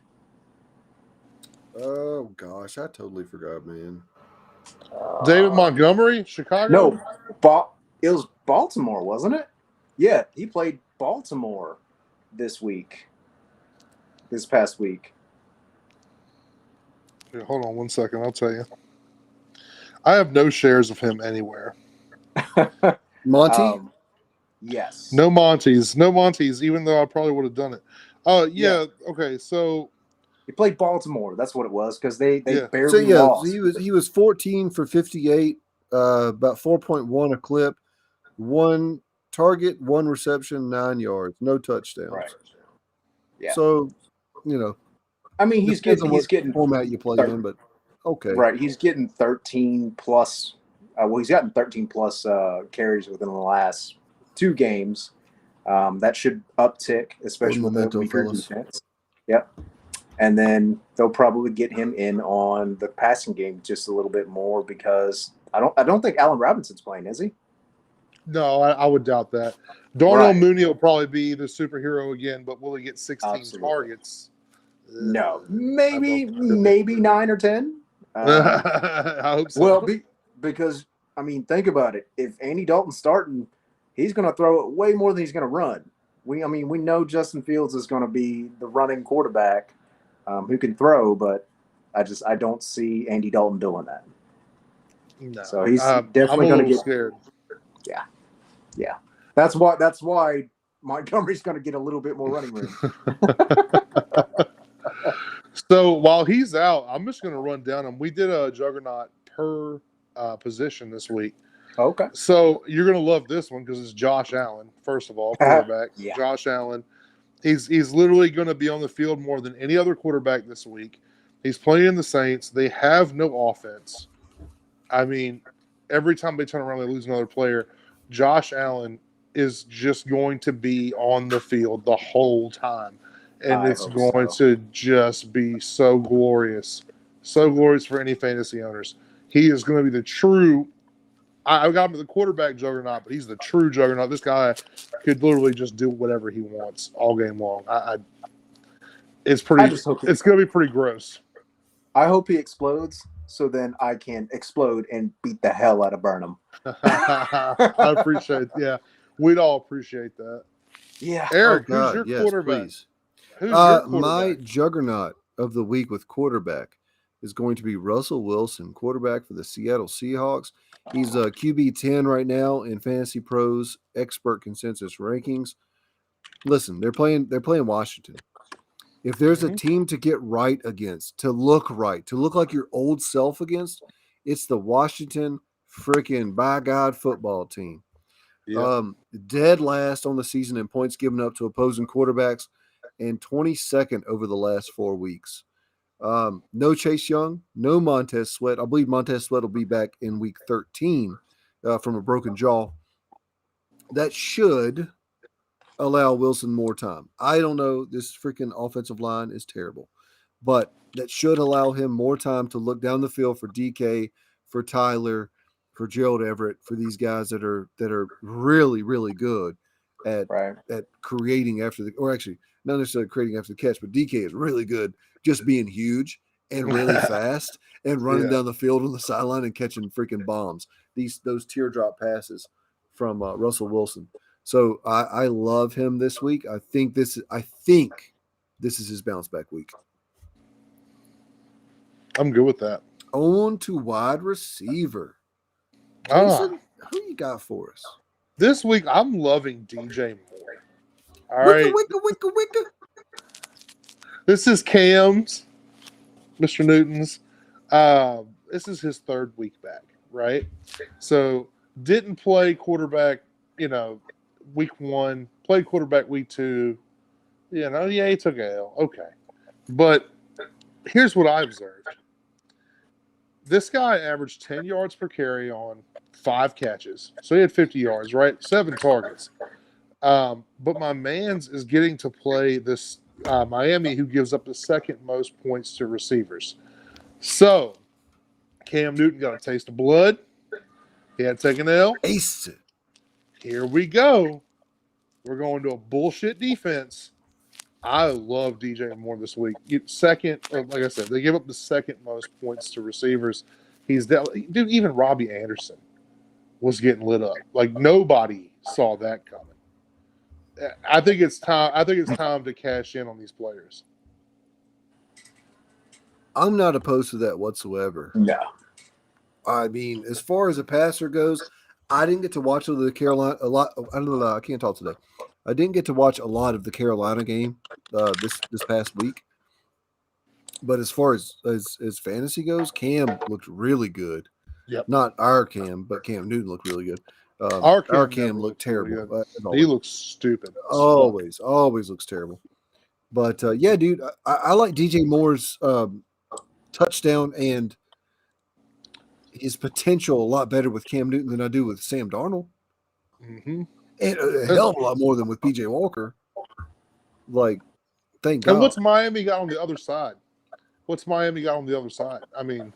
Oh gosh, I totally forgot, man. David Montgomery, Chicago? No, it was Baltimore, wasn't it? Yeah, he played Baltimore this past week. Here, hold on 1 second. I'll tell you. I have no shares of him anywhere. Monty? Yes. No Monties, even though I probably would have done it. Oh, yeah. Okay, so he played Baltimore. That's what it was because they barely so yeah, lost. he was 14 for 58, about 4.1 a clip, 1 target, 1 reception, 9 yards, no touchdowns. Right. Yeah. So, you know, I mean, he's getting format you play in, but okay. Right. He's getting 13 plus. He's gotten 13 plus carries within the last 2 games. That should uptick, especially with the weaker defense. Yep. And then they'll probably get him in on the passing game just a little bit more because I don't think Allen Robinson's playing, is he? No, I would doubt that. Darnell Mooney will probably be the superhero again, but will he get 16 targets? No, maybe 9 or 10. I hope so. Well, because I mean, think about it. If Andy Dalton's starting, he's going to throw it way more than he's going to run. We know Justin Fields is going to be the running quarterback who can throw, but I don't see Andy Dalton doing that. No, so he's definitely going to get scared. Yeah. That's why Montgomery's going to get a little bit more running room. So while he's out, I'm just going to run down him. We did a Juggernaut per position this week. Okay. So you're going to love this one because it's Josh Allen, first of all, quarterback. Yeah. Josh Allen. He's literally going to be on the field more than any other quarterback this week. He's playing in the Saints. They have no offense. I mean, every time they turn around, they lose another player. Josh Allen is just going to be on the field the whole time. And it's going to just be so glorious. So glorious for any fantasy owners. He is going to be the true – I got him as the quarterback juggernaut, but he's the true juggernaut. This guy could literally just do whatever he wants all game long. It's going to be pretty gross. I hope he explodes so then I can explode and beat the hell out of Burnham. I appreciate – yeah, we'd all appreciate that. Yeah. Eric, who's your quarterback? Please. My juggernaut of the week with quarterback is going to be Russell Wilson, quarterback for the Seattle Seahawks. He's a QB 10 right now in Fantasy Pros expert consensus rankings. Listen, they're playing Washington. If there's a team to get right against, to look like your old self against, it's the Washington freaking by God football team. Yeah. Dead last on the season in points given up to opposing quarterbacks and 22nd over the last 4 weeks. No Chase Young, no Montez Sweat. I believe Montez Sweat will be back in week 13 from a broken jaw. That should allow Wilson more time. I don't know. This freaking offensive line is terrible. But that should allow him more time to look down the field for DK, for Tyler, for Gerald Everett, for these guys that are really, really good at creating after the – or actually, not necessarily creating after the catch, but DK is really good just being huge and really fast and running down the field on the sideline and catching freaking bombs. Those teardrop passes from Russell Wilson. So I love him this week. I think this is his bounce back week. I'm good with that. On to wide receiver. Jason, who you got for us? This week, I'm loving DJ Moore. All right. Wicka. This is Cam's, Mr. Newton's. This is his 3rd week back, right? So, didn't play quarterback, week 1. Played quarterback week 2. He took a L. Okay. But here's what I observed. This guy averaged 10 yards per carry on 5 catches. So he had 50 yards, right? 7 targets. But my man's is getting to play this Miami, who gives up the 2nd most points to receivers. So Cam Newton got a taste of blood. He had taken an L. Ace it. Here we go. We're going to a bullshit defense. I love DJ Moore this week. Second, like I said, they give up the 2nd most points to receivers. Dude, even Robbie Anderson was getting lit up. Like nobody saw that coming. I think it's time to cash in on these players. I'm not opposed to that whatsoever. No. I mean, as far as a passer goes, I didn't get to watch the Carolina a lot. I don't know. I can't talk today. I didn't get to watch a lot of the Carolina game this past week. But as far as fantasy goes, Cam looked really good. Yep. Not our Cam, but Cam Newton looked really good. Our Cam looked terrible. He looks stupid. Always looks terrible. But yeah, dude, I like DJ Moore's touchdown and his potential a lot better with Cam Newton than I do with Sam Darnold. Mm-hmm. And a hell of a lot more than with PJ Walker. Like, thank God. And what's Miami got on the other side? I mean,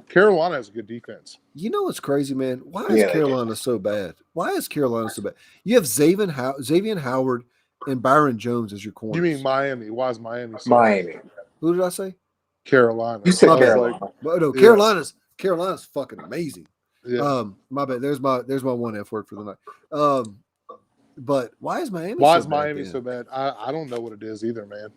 Carolina has a good defense. You know what's crazy, man? Why is Carolina so bad? You have Xavier Howard and Byron Jones as your corners. You mean Miami? Why is Miami so Miami. bad? Who did I say? Carolina. You said Carolina. No, Carolina's fucking amazing. Yeah. My bad. There's my one F word for the night. But why is Miami? So bad? I don't know what it is either, man.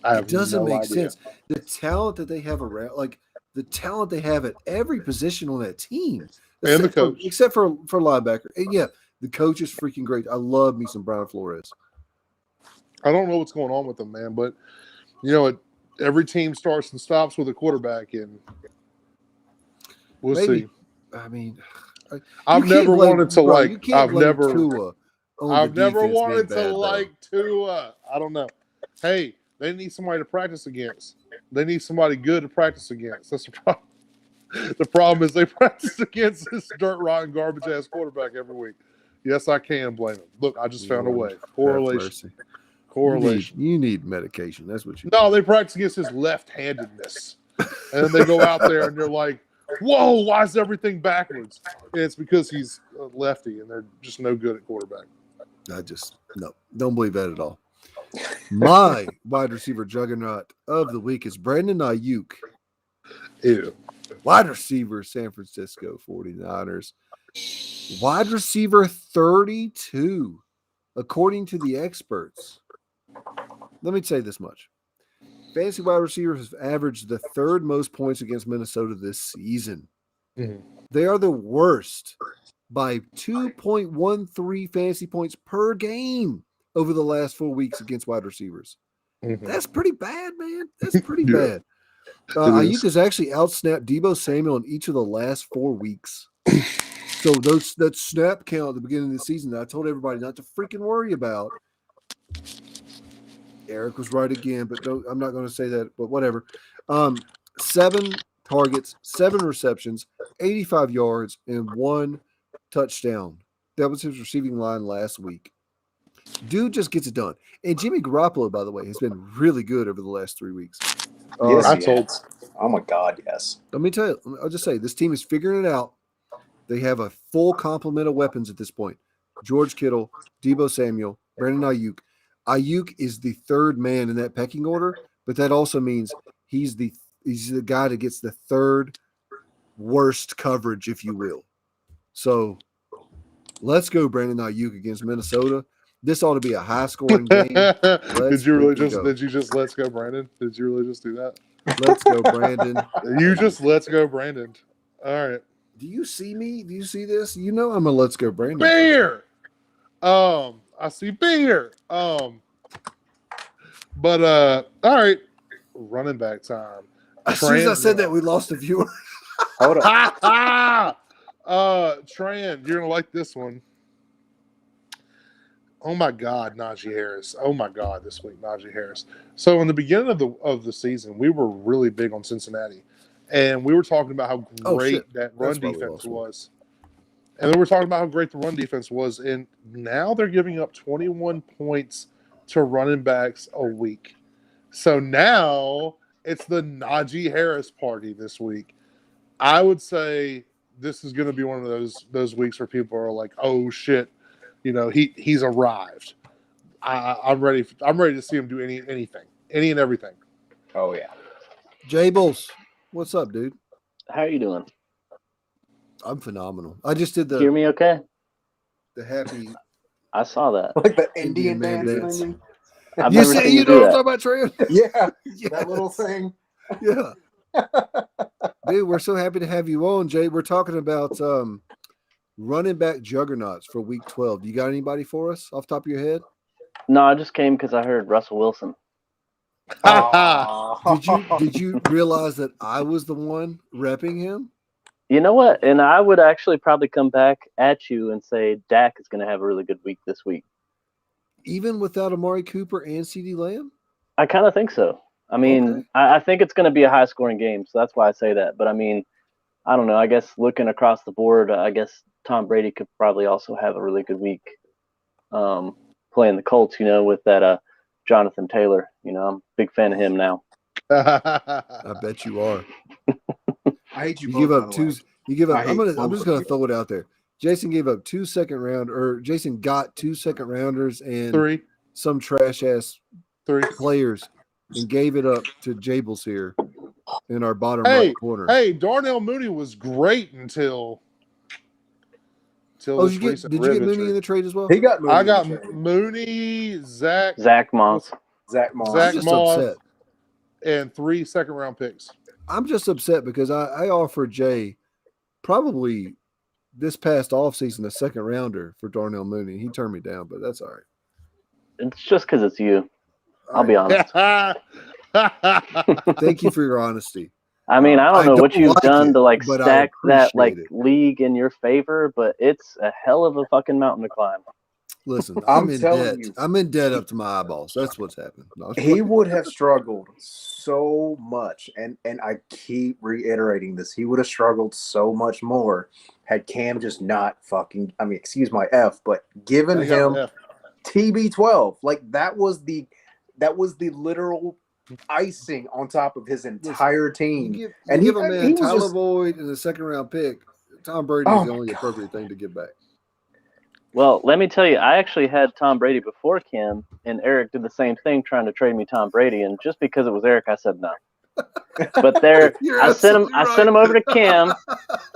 It doesn't make sense. The talent that they have around, like the talent they have at every position on that team, and the coach, except for linebacker. And yeah, the coach is freaking great. I love me some Brian Flores. I don't know what's going on with them, man, but you know, every team starts and stops with a quarterback, and we'll see. I mean, I've never wanted to like. I've never wanted to like Tua. I don't know. Hey, they need somebody to practice against. They need somebody good to practice against. That's the problem. The problem is they practice against this dirt rotten garbage ass quarterback every week. Yes, I can blame him. Look, I just found a way. Correlation. You need medication. That's what you. No, they practice against his left-handedness, and then they go out there and they're like, "Whoa, why is everything backwards?" And it's because he's a lefty, and they're just no good at quarterback. Don't believe that at all. My wide receiver juggernaut of the week is Brandon Ayuk. Ew. Wide receiver, San Francisco 49ers. Wide receiver 32, according to the experts. Let me say this much. Fantasy wide receivers have averaged the third most points against Minnesota this season. Mm-hmm. They are the worst by 2.13 fantasy points per game over the last 4 weeks against wide receivers. Mm-hmm. That's pretty bad, man. That's pretty bad. Ayuk has actually outsnapped Deebo Samuel in each of the last 4 weeks. So that snap count at the beginning of the season that I told everybody not to freaking worry about. Eric was right again, but I'm not going to say that, but whatever. 7 targets, 7 receptions, 85 yards, and 1 touchdown. That was his receiving line last week. Dude just gets it done. And Jimmy Garoppolo, by the way, has been really good over the last 3 weeks. Yes, oh my God, yes. Let me tell you, I'll just say this team is figuring it out. They have a full complement of weapons at this point. George Kittle, Deebo Samuel, Brandon Ayuk. Ayuk is the third man in that pecking order, but that also means he's the guy that gets the third worst coverage, if you will. So let's go, Brandon Ayuk against Minnesota. This ought to be a high-scoring game. Did you just let's go, Brandon? Did you really just do that? Let's go, Brandon. You just let's go, Brandon. All right. Do you see me? Do you see this? You know I'm a let's go, Brandon. Beer. I see beer. But all right. Running back time. As soon as I said that, we lost a viewer. Hold on. Tran, you're gonna like this one. Oh my God, Najee Harris. Oh my God, this week, Najee Harris. So in the beginning of the season, we were really big on Cincinnati. And we were talking about how great that run defense was. And then we're talking about how great the run defense was. And now they're giving up 21 points to running backs a week. So now it's the Najee Harris party this week. I would say this is going to be one of those weeks where people are like, oh shit, you know, he's arrived. I'm ready to see him do anything, any and everything. Oh yeah. Jables, what's up, dude? How are you doing? I'm phenomenal. I just did Hear me okay? The happy. I saw that. Like the Indian man dance. You say you know what I'm talking about, Trey? Yeah, that little thing. Yeah. Dude, we're so happy to have you on, Jay. We're talking about running back Juggernauts for week 12. You got anybody for us off the top of your head? No, I just came because I heard Russell Wilson. Did you realize that I was the one repping him? You know what? And I would actually probably come back at you and say Dak is going to have a really good week this week. Even without Amari Cooper and CeeDee Lamb? I kind of think so. I mean, Okay. I think it's going to be a high-scoring game, so that's why I say that. But, I mean, I don't know. I guess looking across the board, I guess Tom Brady could probably also have a really good week playing the Colts, with that Jonathan Taylor. I'm a big fan of him now. I bet you are. I hate you. You both, give by up the two. way. You give up. I hate I'm both just of gonna you. throw it out there. Jason gave up 2 second round, or Jason got 2 second rounders and 3. some trash ass 3. players and gave it up to Jables here in our bottom Hey, right corner. hey, Darnell Mooney was great until Did this you get recent Mooney injury. in the trade as well? He got Mooney. I in the got trade. Mooney, Zach Moss. Zach Moss. Zach I'm just Moss, upset. and 3 second-round picks. I'm just upset because I offered Jay probably this past offseason a second rounder for Darnell Mooney. He turned me down, but that's all right. It's just because it's you. I'll be honest. Thank you for your honesty. I mean, I don't know what you've done to but I stack that appreciate it. league in your favor, but it's a hell of a fucking mountain to climb. Listen, I'm I'm in telling debt. you. I'm in debt up to my eyeballs. That's what's happened. No, He would have struggled so much, and I keep reiterating this. He would have struggled so much more had Cam just not fucking. I mean, excuse my F, but given him TB12, like that was the literal icing on top of his entire team. You and give a he man was Tyler just Boyd in the second round pick. Tom Brady is the only appropriate thing to give back. Well, let me tell you, I actually had Tom Brady before Cam, and Eric did the same thing trying to trade me Tom Brady, and just because it was Eric, I said no. But there, I sent him over to Cam.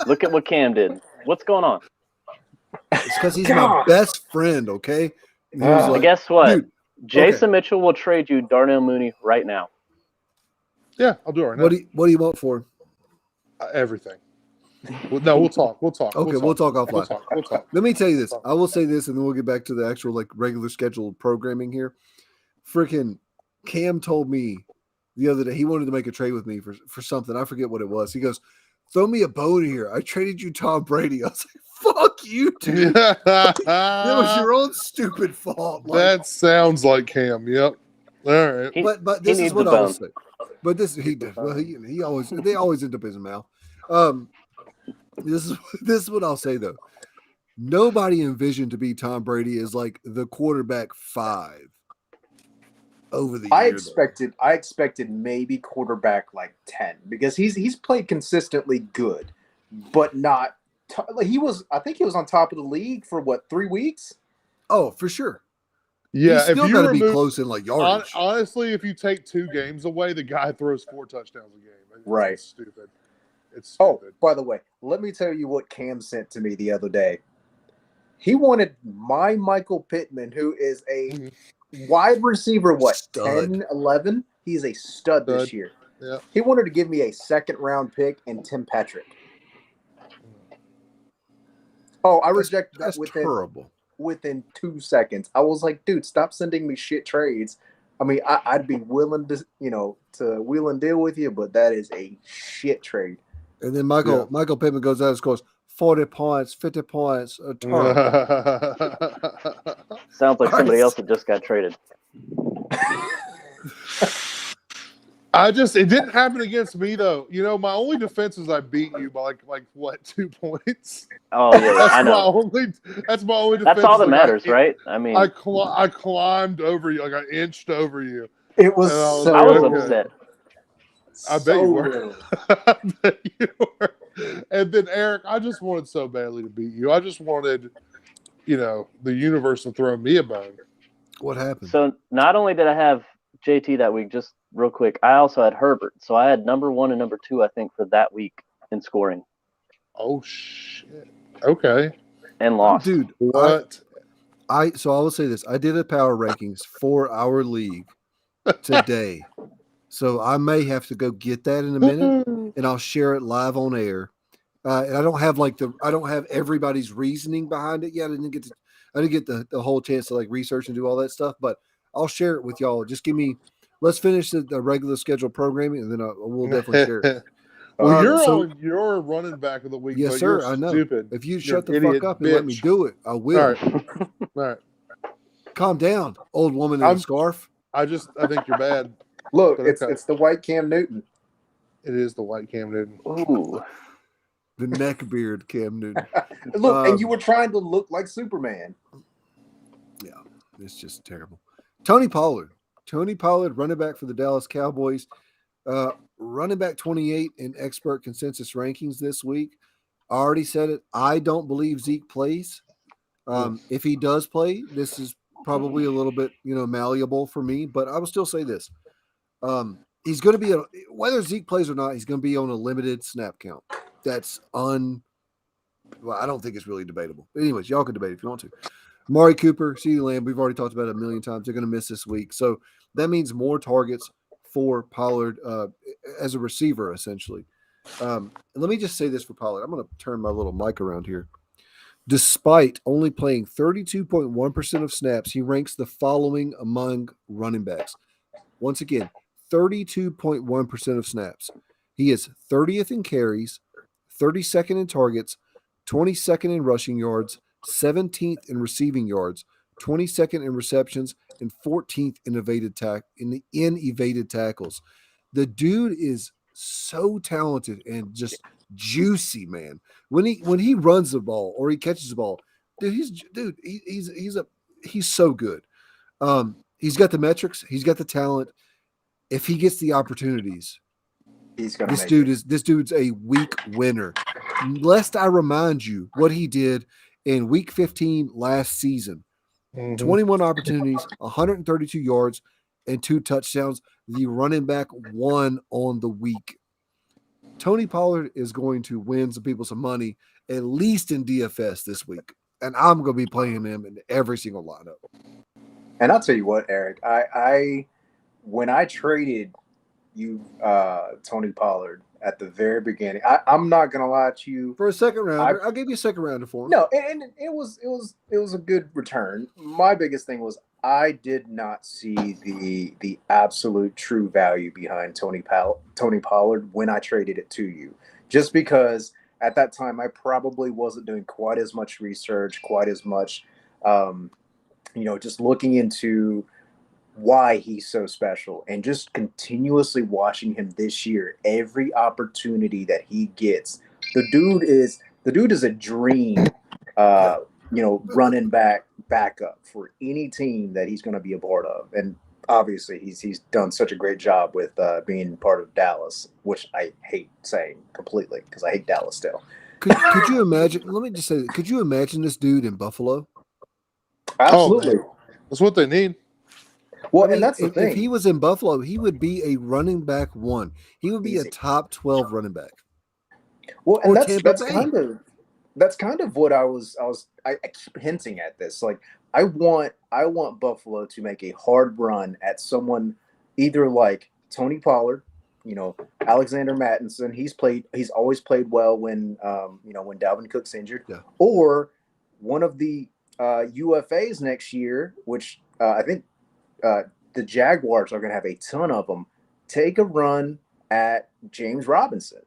Look at what Cam did. What's going on? It's because he's my best friend, okay? And he was And like, guess what? dude, Jason Mitchell will trade you Darnell Mooney right now. Yeah, I'll do it right now. What do you want for him? Everything. No, we'll talk. Okay, we'll talk offline. We'll talk. Let me tell you this. I will say this, and then we'll get back to the actual regular scheduled programming here. Freaking Cam told me the other day he wanted to make a trade with me for something. I forget what it was. He goes, "Throw me a bone here. I traded you Tom Brady." I was like, "Fuck you, dude. It was your own stupid fault." That sounds like Cam. Yep. All right. But this is what I will say. But he did. Well, they always end up in his mouth. This is what I'll say though. Nobody envisioned to be Tom Brady as like the quarterback 5 over the years. I expected maybe quarterback 10 because he's played consistently good, but not. I think he was on top of the league for 3 weeks. Oh, for sure. Yeah, he's still got to be close in yardage. Honestly, if you take 2 games away, the guy throws 4 touchdowns a game. Right. It's stupid. It's stupid. Oh, by the way, let me tell you what Cam sent to me the other day. He wanted my Michael Pittman, who is a wide receiver, 10, 11? He's a stud this year. Yeah. He wanted to give me a second-round pick and Tim Patrick. Oh, I rejected that within 2 seconds. I was like, dude, stop sending me shit trades. I mean, I'd be willing to, to wheel and deal with you, but that is a shit trade. And then Michael Pittman goes out and scores 40 points, 50 points a turn. Sounds like somebody else that just got traded. It didn't happen against me though. My only defense is I beat you by 2 points. Oh yeah, I know. That's my only defense. That's all that matters, right? I mean, I climbed over you, I inched over you. It was I was upset. I bet you were. I bet you were. And then Eric, I just wanted so badly to beat you. I just wanted, the universe to throw me a bone. What happened? So not only did I have JT that week, just real quick, I also had Herbert. So I had number 1 and number 2, I think, for that week in scoring. Oh shit. Okay. And lost. Dude, what? So I will say this. I did a power rankings for our league today. So I may have to go get that in a minute, and I'll share it live on air. And I don't have everybody's reasoning behind it yet. I didn't get the whole chance to like research and do all that stuff, but I'll share it with y'all. Just let's finish the regular scheduled programming, and then we'll definitely share it. Well, So you're running back of the week, yes, but sir. you're I know. stupid. If you You're shut the an fuck idiot up and let me bitch. do it, I will. All right. All right. Calm down, old woman in a scarf. I think you're bad. Look, But it's okay. the white Cam Newton. It is the white Cam Newton. Ooh. The neckbeard Cam Newton. Look, and you were trying to look like Superman. Yeah, it's just terrible. Tony Pollard, running back for the Dallas Cowboys, running back 28 in expert consensus rankings this week. I already said it. I don't believe Zeke plays. If he does play, this is probably a little bit, malleable for me, but I will still say this. He's going to be, whether Zeke plays or not, he's going to be on a limited snap count. That's well, I don't think it's really debatable. But anyways, y'all can debate if you want to. Amari Cooper, CeeDee Lamb, we've already talked about it a million times. They're going to miss this week. So that means more targets for Pollard as a receiver, essentially. Let me just say this for Pollard. I'm going to turn my little mic around here. Despite only playing 32.1% of snaps, he ranks the following among running backs. Once again, 32.1% of snaps. He is 30th in carries, 32nd in targets, 22nd in rushing yards, 17th in receiving yards, 22nd in receptions, and 14th in evaded tackles. The dude is so talented and just juicy, man. When he runs the ball or he catches the ball, he's so good. He's got the metrics, he's got the talent. If he gets the opportunities, he's gonna. This dude's a week winner. Lest I remind you what he did in week 15 last season. 21 opportunities, 132 yards, and 2 touchdowns. The running back won on the week. Tony Pollard is going to win some people some money, at least in DFS this week. And I'm going to be playing him in every single lineup. And I'll tell you what, Eric, when I traded you Tony Pollard at the very beginning, I'm not gonna lie to you. For a second rounder, I'll give you a second rounder for him. No, and it was a good return. My biggest thing was I did not see the absolute true value behind Tony Pollard when I traded it to you. Just because at that time I probably wasn't doing quite as much research, quite as much just looking into why he's so special, and just continuously watching him this year, every opportunity that he gets, the dude is a dream running backup for any team that he's going to be a part of. And obviously he's done such a great job with being part of Dallas, which I hate saying completely because I hate Dallas still. Could you imagine, let me just say, could you imagine this dude in Buffalo? Absolutely. That's what they need. Well, and that's the thing. If he was in Buffalo, he would be a running back 1. He would be a top 12 running back. Well, and that's kind of what I keep hinting at this. Like I want Buffalo to make a hard run at someone either like Tony Pollard, Alexander Mattinson. He's always played well when when Dalvin Cook's injured, or one of the UFAs next year, which I think the Jaguars are going to have a ton of them. Take a run at James Robinson.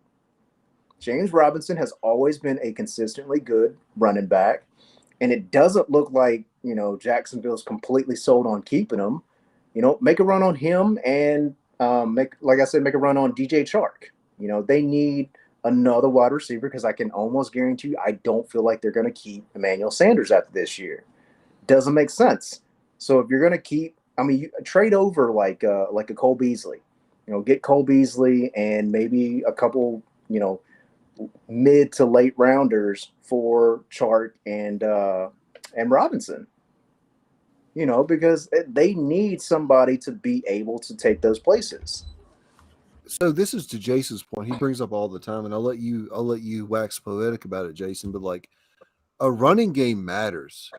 James Robinson has always been a consistently good running back, and it doesn't look like Jacksonville's completely sold on keeping him. Make a run on him, and make a run on DJ Chark. They need another wide receiver because I can almost guarantee you I don't feel like they're going to keep Emmanuel Sanders after this year. Doesn't make sense. So if you're going to keep, you trade over like a Cole Beasley, get Cole Beasley and maybe a couple, mid to late rounders for Chark and Robinson, because they need somebody to be able to take those places. So this is to Jason's point. He brings up all the time, and I'll let you wax poetic about it, Jason. But like, a running game matters.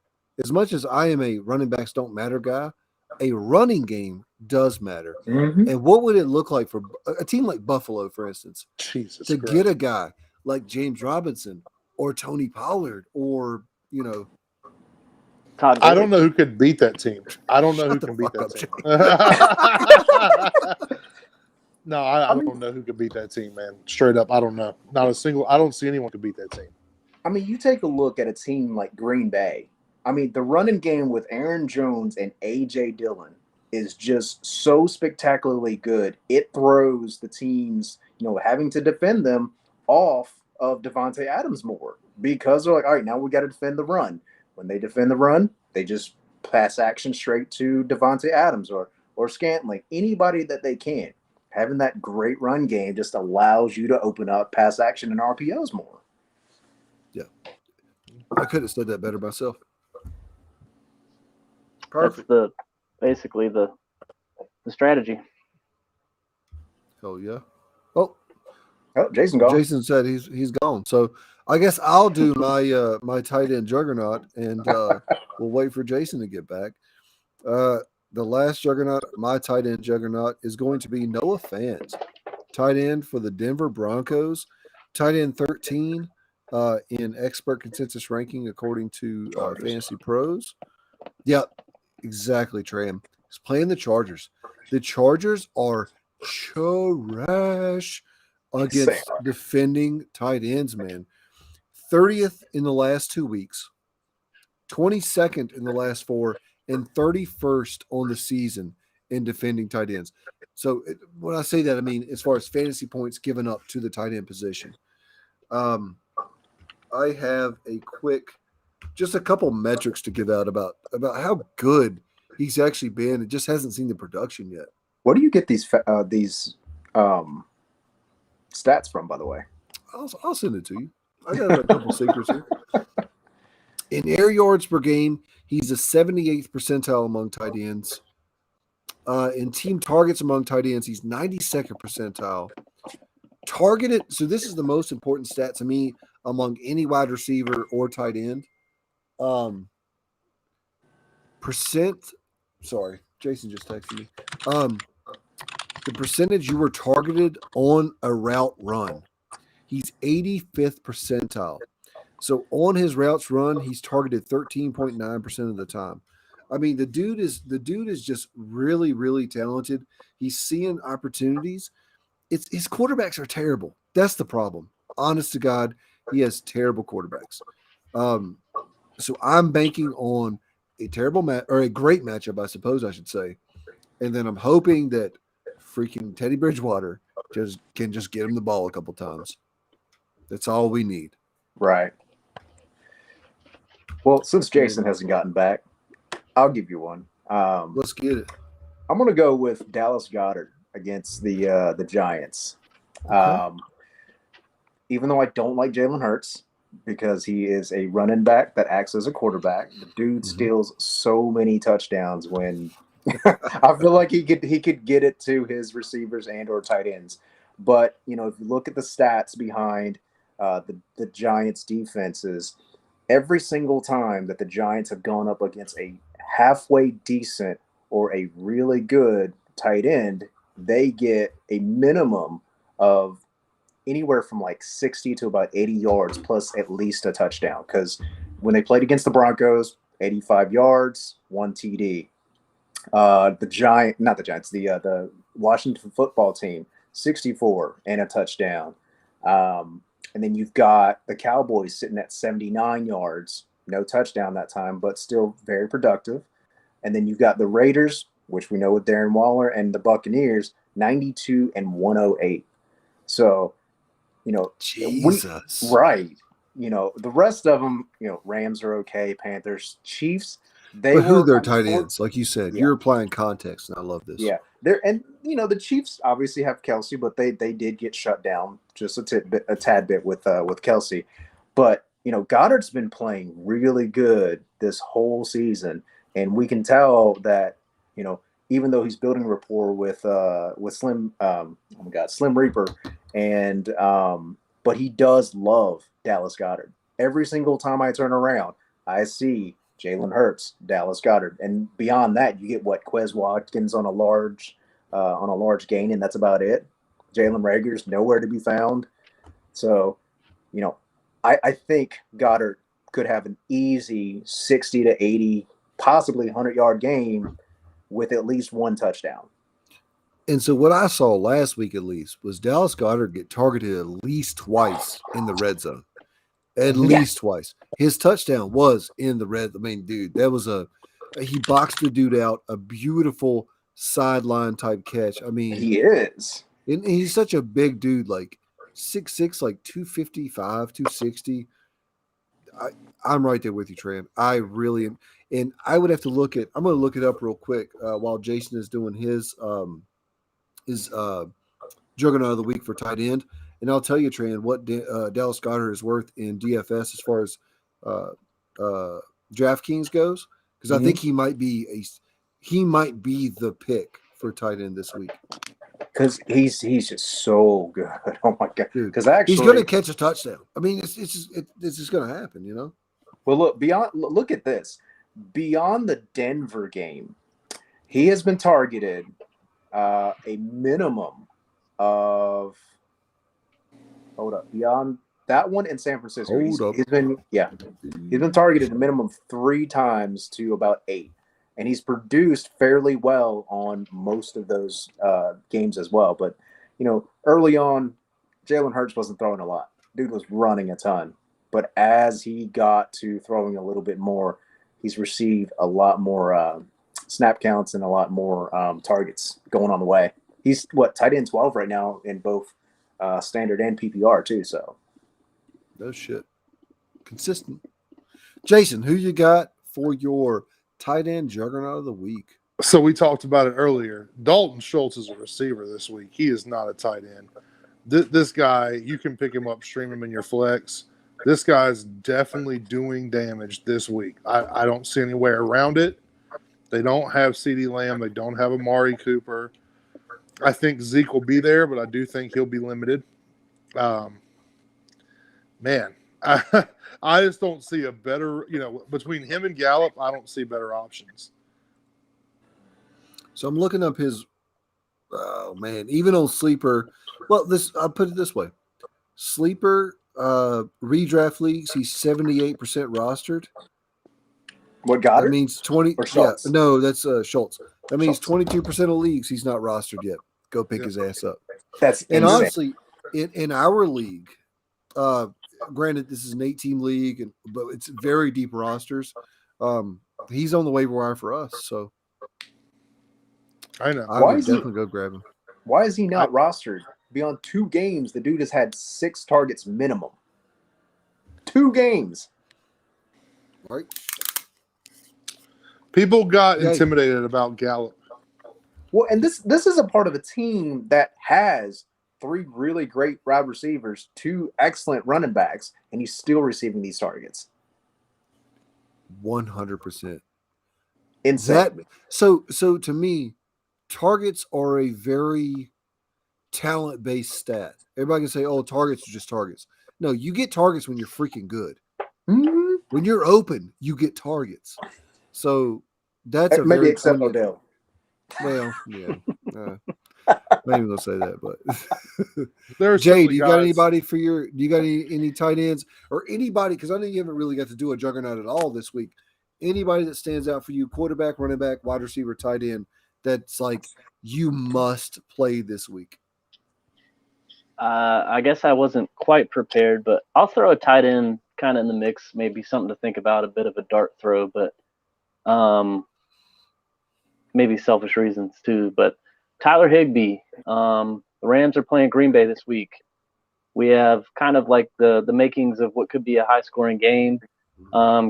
As much as I am a running backs don't matter guy, a running game does matter. Mm-hmm. And what would it look like for a team like Buffalo, for instance, Jesus to Christ. get a guy like James Robinson or Tony Pollard or, Todd I don't Gurley. know who could beat that team. I don't know Shut who the can beat fuck that up, team. No, I don't know who could beat that team, man. Straight up, I don't know. Not a single. I don't see anyone could beat that team. I mean, you take a look at a team like Green Bay. I mean, the running game with Aaron Jones and A.J. Dillon is just so spectacularly good. It throws the teams, having to defend them off of Devontae Adams more because they're like, all right, now we got to defend the run. When they defend the run, they just pass action straight to Devontae Adams or Scantling, anybody that they can. Having that great run game just allows you to open up pass action and RPOs more. Yeah. I could have said that better myself. Perfect. That's basically the strategy. Hell yeah. Oh, Jason gone. Jason said he's gone. So I guess I'll do my my tight end juggernaut, and we'll wait for Jason to get back. The last juggernaut, my tight end juggernaut, is going to be Noah Fant, tight end for the Denver Broncos, tight end 13 in expert consensus ranking according to Fantasy Pros. Yep, exactly, Tram. He's playing the Chargers. The Chargers are trash against defending tight ends, man. 30th in the last 2 weeks, 22nd in the last 4, and 31st on the season in defending tight ends. So when I say that, I mean as far as fantasy points given up to the tight end position. I have just a couple metrics to give out about how good he's actually been. It just hasn't seen the production yet. Where do you get these stats from, by the way? I'll send it to you. I got a couple secrets here. In air yards per game, he's the 78th percentile among tight ends. In team targets among tight ends, he's 92nd percentile. Targeted, so this is the most important stat to me among any wide receiver or tight end. Sorry, Jason just texted me. The percentage you were targeted on a route run, he's 85th percentile. So on his routes run, he's targeted 13.9% of the time. I mean, the dude is just really, really talented. He's seeing opportunities. His quarterbacks are terrible. That's the problem. Honest to God, he has terrible quarterbacks. So I'm banking on a great matchup, I suppose I should say. And then I'm hoping that freaking Teddy Bridgewater can just get him the ball a couple times. That's all we need. Right. Well, since Jason hasn't gotten back, I'll give you one. Let's get it. I'm going to go with Dallas Goedert against the Giants. Okay. Even though I don't like Jalen Hurts because he is a running back that acts as a quarterback, the dude steals so many touchdowns when I feel like he could get it to his receivers and or tight ends. But, if you look at the stats behind the Giants defenses, every single time that the Giants have gone up against a halfway decent or a really good tight end, they get a minimum of anywhere from like 60 to about 80 yards plus at least a touchdown. Because when they played against the Broncos, 85 yards, 1 TD. The Washington football team, 64 and a touchdown. And then you've got the Cowboys sitting at 79 yards, no touchdown that time, but still very productive. And then you've got the Raiders, which we know with Darren Waller, and the Buccaneers, 92 and 108. So, Jesus. Right. The rest of them, Rams are okay, Panthers, Chiefs. But who their tight ends, like you said, you're applying context, and I love this. Yeah, the Chiefs obviously have Kelsey, but they did get shut down just a tad bit with Kelsey. But Goddard's been playing really good this whole season, and we can tell that even though he's building rapport with Slim, Slim Reaper, and but he does love Dallas Goedert. Every single time I turn around, I see Jalen Hurts, Dallas Goedert, and beyond that, you get what Quez Watkins on a large gain, and that's about it. Jalen Rager's nowhere to be found. So, I think Goddard could have an easy 60 to 80, possibly 100-yard game with at least one touchdown. And so what I saw last week at least was Dallas Goedert get targeted at least twice in the red zone. At least twice. His touchdown was in the red. I mean, dude, that was he boxed the dude out, a beautiful sideline type catch. I mean, he is. And he's such a big dude, like 6'6", like 255, 260. I'm right there with you, Tran. I really am. And I would have to I'm going to look it up real quick while Jason is doing his Juggernaut of the Week for tight end. And I'll tell you, Tran, what Dallas Goedert is worth in DFS as far as DraftKings goes, because I think he might be the pick for tight end this week. Because he's just so good. Oh my god! Because he's going to catch a touchdown. I mean, it's just going to happen, you know. Well, look at this. Beyond the Denver game, he has been targeted a minimum of. Hold up. Beyond that one in San Francisco, he's been targeted a minimum of 3 times to about 8. And he's produced fairly well on most of those games as well. But, early on, Jalen Hurts wasn't throwing a lot. Dude was running a ton. But as he got to throwing a little bit more, he's received a lot more snap counts and a lot more targets going on the way. He's, tight end 12 right now in both standard and PPR too. So, no shit. Consistent. Jason, who you got for your tight end juggernaut of the week? So we talked about it earlier. Dalton Schultz is a receiver this week. He is not a tight end. This guy, you can pick him up, stream him in your flex. This guy's definitely doing damage this week. I don't see any way around it. They don't have CeeDee Lamb. They don't have Amari Cooper. I think Zeke will be there, but I do think he'll be limited. Man, I just don't see a better, between him and Gallup, I don't see better options. So I'm looking up his, even on Sleeper. Well, I'll put it this way. Sleeper redraft leagues, he's 78% rostered. What got that means 20. Yeah, no, that's Schultz. That means 22% of leagues he's not rostered yet. Go pick his ass up. That's and insane. Honestly, in our league, granted this is an 8-team league, but it's very deep rosters. He's on the waiver wire for us, so I know. I would definitely go grab him. Why is he not rostered? Beyond 2 games, the dude has had 6 targets minimum. 2 games. Right. People got intimidated about Gallup. Well, and this is a part of a team that has 3 really great wide receivers, 2 excellent running backs, and he's still receiving these targets. 100%. Insane. So to me, targets are a very talent-based stat. Everybody can say, "Oh, targets are just targets." No, you get targets when you're freaking good. Mm-hmm. When you're open, you get targets. So that's a maybe very except Odell. Well, yeah. I'm not even gonna say that, but Jay, do you got anybody for do you got any tight ends or anybody? Because I know you haven't really got to do a juggernaut at all this week. Anybody that stands out for you, quarterback, running back, wide receiver, tight end, that's like you must play this week? I guess I wasn't quite prepared, but I'll throw a tight end kind of in the mix. Maybe something to think about, a bit of a dart throw, but maybe selfish reasons too. But Tyler Higbee, the Rams are playing Green Bay this week. We have kind of like the makings of what could be a high-scoring game.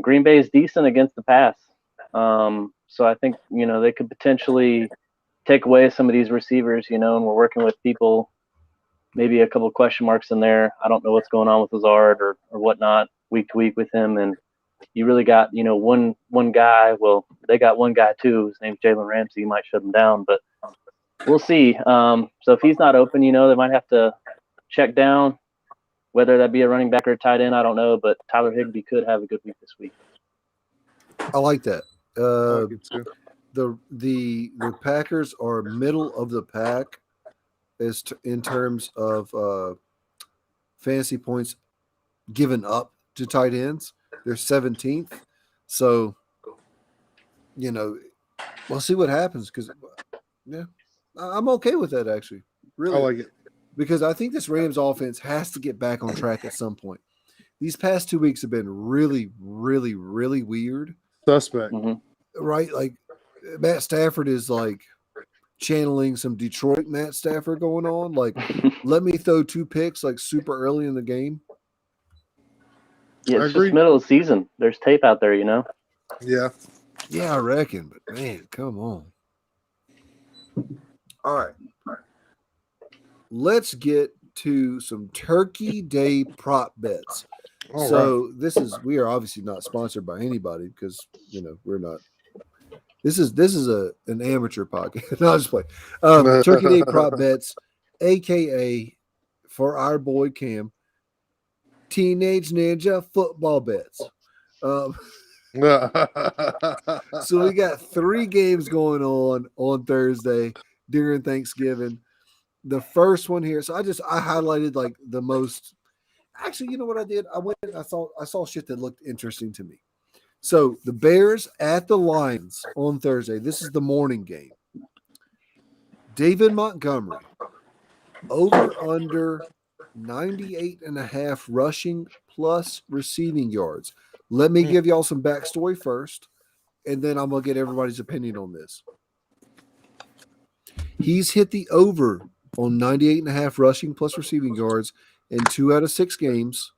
Green Bay is decent against the pass. So I think, they could potentially take away some of these receivers, and we're working with people, maybe a couple of question marks in there. I don't know what's going on with Lazard or whatnot week to week with him. And you really got, one guy. Well, they got one guy too. His name's Jalen Ramsey. You might shut him down, but we'll see. So if he's not open, they might have to check down, whether that be a running back or a tight end. I don't know, but Tyler Higbee could have a good week this week. I like that. I like it too. The Packers are middle of the pack in terms of fantasy points given up to tight ends. They're 17th. So, we'll see what happens because, yeah, I'm okay with that actually. Really. I like it. Because I think this Rams offense has to get back on track at some point. These past 2 weeks have been really, really, really weird. Suspect. Right? Like Matt Stafford is like channeling some Detroit Matt Stafford going on. Like, let me throw 2 picks like super early in the game. Yeah, it's just middle of the season. There's tape out there, Yeah. Yeah, I reckon. But man, come on. All right. Let's get to some Turkey Day prop bets. We are obviously not sponsored by anybody because we're not. This is an amateur podcast. No, I'll just play. Turkey Day prop bets, aka for our boy Cam, Teenage Ninja football bets. So we got 3 games going on Thursday during Thanksgiving. The first one here, so I highlighted like the most. Actually, you know what I did? I went and I saw shit that looked interesting to me. So the Bears at the Lions on Thursday. This is the morning game. David Montgomery over under 98.5 rushing plus receiving yards. Let me give y'all some backstory first, and then I'm gonna get everybody's opinion on this. He's hit the over on 98.5 rushing plus receiving yards in 2 out of 6 games,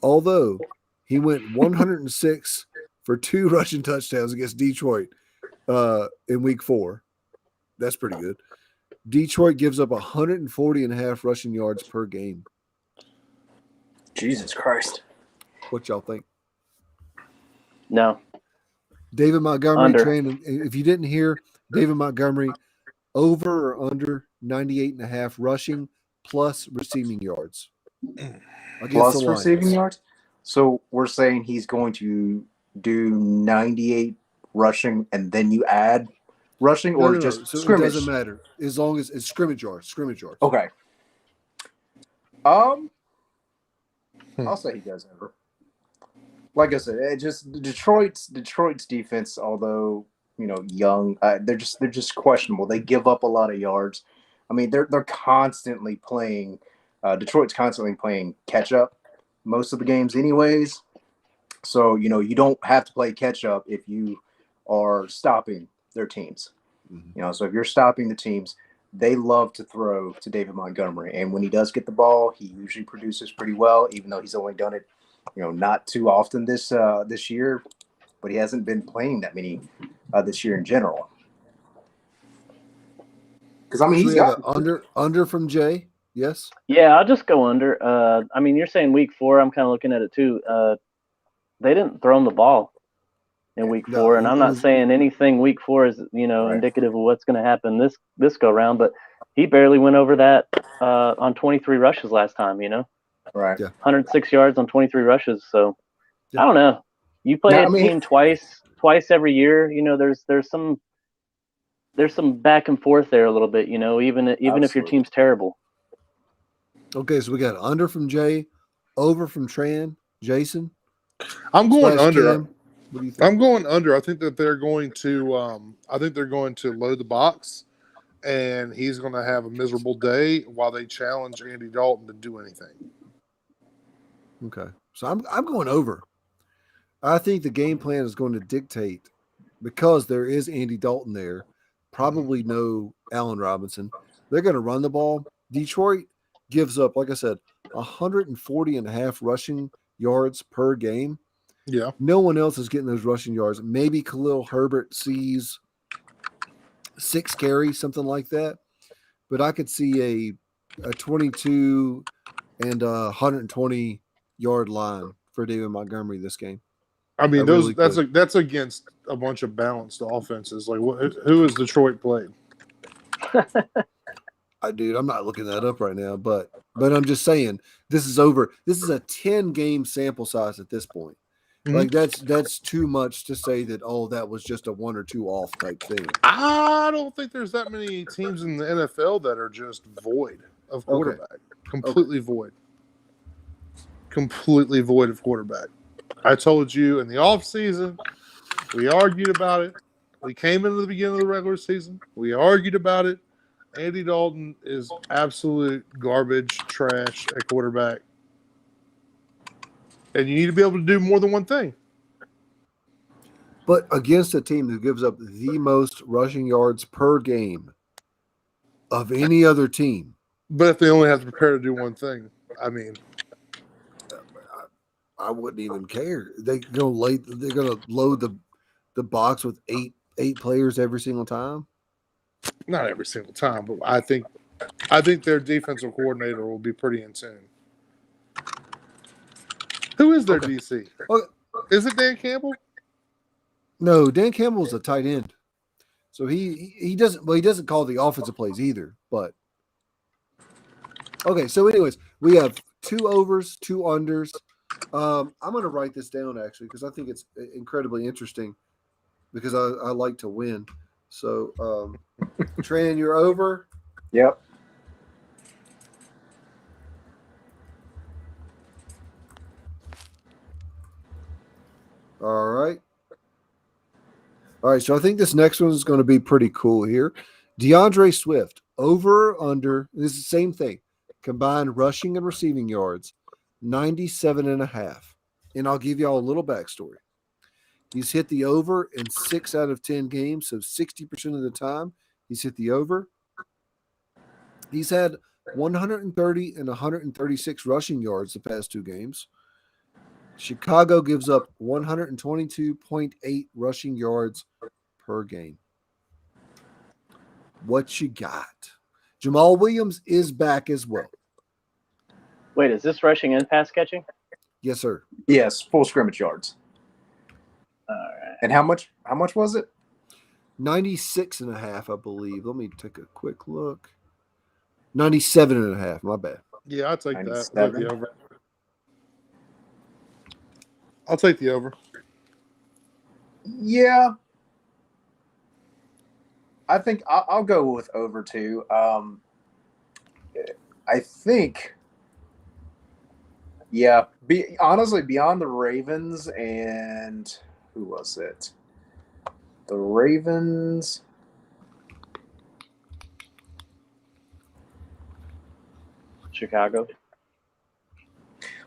although he went 106 for 2 rushing touchdowns against Detroit in week 4. That's pretty good. Detroit gives up 140.5 rushing yards per game. Jesus Christ. What y'all think? No. David Montgomery Under. training. If you didn't hear, David Montgomery over or under 98.5 rushing plus receiving yards. Plus receiving yards? So we're saying he's going to do 98 rushing and then you add rushing or just so scrimmage? It doesn't matter as long as it's scrimmage yards. Okay. I'll say he does over. Like I said, it just Detroit's defense, although young, they're just questionable. They give up a lot of yards. I mean, they're constantly playing. Detroit's constantly playing catch up most of the games, anyways. So you don't have to play catch up if you are stopping their teams. Mm-hmm. So if you're stopping the teams, they love to throw to David Montgomery, and when he does get the ball, he usually produces pretty well. Even though he's only done it, not too often this year, but he hasn't been playing that many this year in general. Because I mean, he's got under from Jay. Yes. Yeah, I'll just go under. I mean, you're saying week 4. I'm kind of looking at it too. They didn't throw him the ball in week 4, and I'm not saying anything week 4 is right. indicative of what's going to happen this go round. But he barely went over that on 23 rushes last time. Right. Yeah. 106 yards on 23 rushes. So I don't know. You play team twice every year. There's some back and forth there a little bit. Even if your team's terrible. Okay, so we got under from Jay, over from Tran, Jason. I'm going under. Cam. What do you think? I'm going under. I think that they're going to. I think they're going to load the box, and he's going to have a miserable day while they challenge Andy Dalton to do anything. Okay, so I'm going over. I think the game plan is going to dictate because there is Andy Dalton there. Probably no Allen Robinson. They're going to run the ball. Detroit gives up, like I said, 140.5 rushing yards per game. Yeah. No one else is getting those rushing yards. Maybe Khalil Herbert sees 6 carries, something like that. But I could see a 22 and 120 yard line for David Montgomery this game. I mean, that's against a bunch of balanced offenses. Like, who has Detroit played? Dude, I'm not looking that up right now, but I'm just saying this is over. This is a 10-game sample size at this point. Like that's too much to say that that was just a 1 or 2 off type thing. I don't think there's that many teams in the NFL that are just void of quarterback. Completely void. Completely void of quarterback. I told you in the offseason, we argued about it. We came into the beginning of the regular season. We argued about it. Andy Dalton is absolute garbage, trash at quarterback. And you need to be able to do more than one thing. But against a team that gives up the most rushing yards per game of any other team. But if they only have to prepare to do one thing, I mean, I wouldn't even care. They're gonna load the box with eight players every single time. not every single time, but I think their defensive coordinator will be pretty in tune. Who is their DC? Okay. Is it Dan Campbell? No, Dan Campbell's a tight end. So he doesn't call the offensive plays either, but okay, so anyways, we have 2 overs, 2 unders. I'm going to write this down actually because I think it's incredibly interesting because I like to win. So, Tran, you're over? Yep. All right. All right, so I think this next one is going to be pretty cool here. DeAndre Swift, over or under, this is the same thing, combined rushing and receiving yards, 97.5. And I'll give you all a little backstory. He's hit the over in 6 out of 10 games, so 60% of the time he's hit the over. He's had 130 and 136 rushing yards the past 2 games. Chicago gives up 122.8 rushing yards per game. What you got? Jamal Williams is back as well. Wait, is this rushing and pass catching? Yes, sir. Yes, full scrimmage yards. All right. And how much was it? 96.5, I believe. Let me take a quick look. 97.5, my bad. Yeah, I'll take that. 97. The over. I'll take the over. Yeah. I think I'll go with over too. I think, yeah, honestly, beyond the Ravens and who was it? The Ravens. Chicago.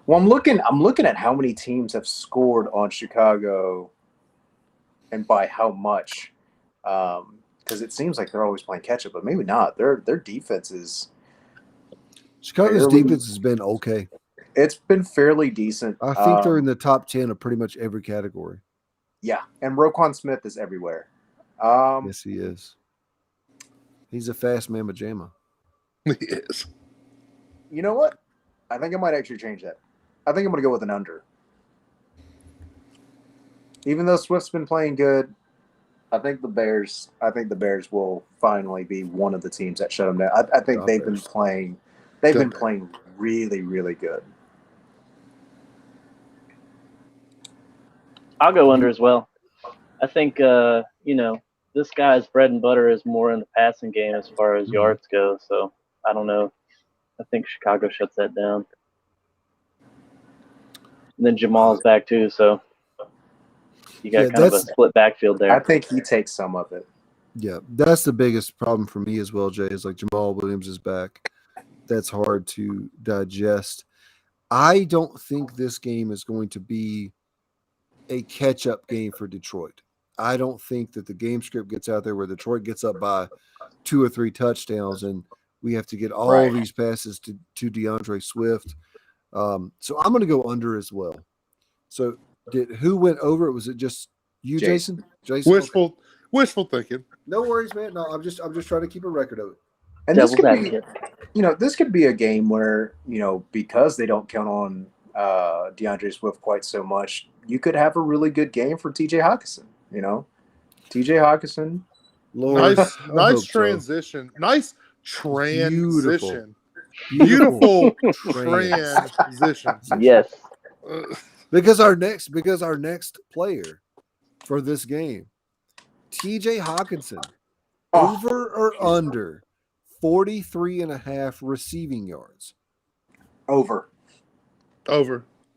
Well, I'm looking at how many teams have scored on Chicago and by how much. Because it seems like they're always playing catch up, but maybe not. Their defense is Chicago's defense has been okay. It's been fairly decent. I think they're in the top 10 of pretty much every category. Yeah, and Roquan Smith is everywhere. Yes, he is. He's a fast mamma jamma. He is. You know what? I think I might actually change that. I think I'm going to go with an under. Even though Swift's been playing good, I think the Bears will finally be one of the teams that shut them down. I think they've been playing really, really good. I'll go under as well. I think this guy's bread and butter is more in the passing game as far as yards go. So I don't know. I think Chicago shuts that down. And then Jamal's back too, so you got kind of a split backfield there. I think he takes some of it. Yeah, that's the biggest problem for me as well, Jay, is like Jamal Williams is back. That's hard to digest. I don't think this game is going to be a catch-up game for Detroit. I don't think that the game script gets out there where Detroit gets up by 2 or 3 touchdowns and we have to get all of these passes to DeAndre Swift. So I'm going to go under as well. So who went over? Was it just you, Jason? Wishful thinking. No worries, man. No, I'm just trying to keep a record of it. And this could be a game where, because they don't count on DeAndre Swift quite so much, you could have a really good game for TJ Hawkinson. TJ Hawkinson. Lord, nice transition. Nice transition. Beautiful transition. Yes. Because our next player for this game, TJ Hawkinson, over or under 43.5 receiving yards. Over.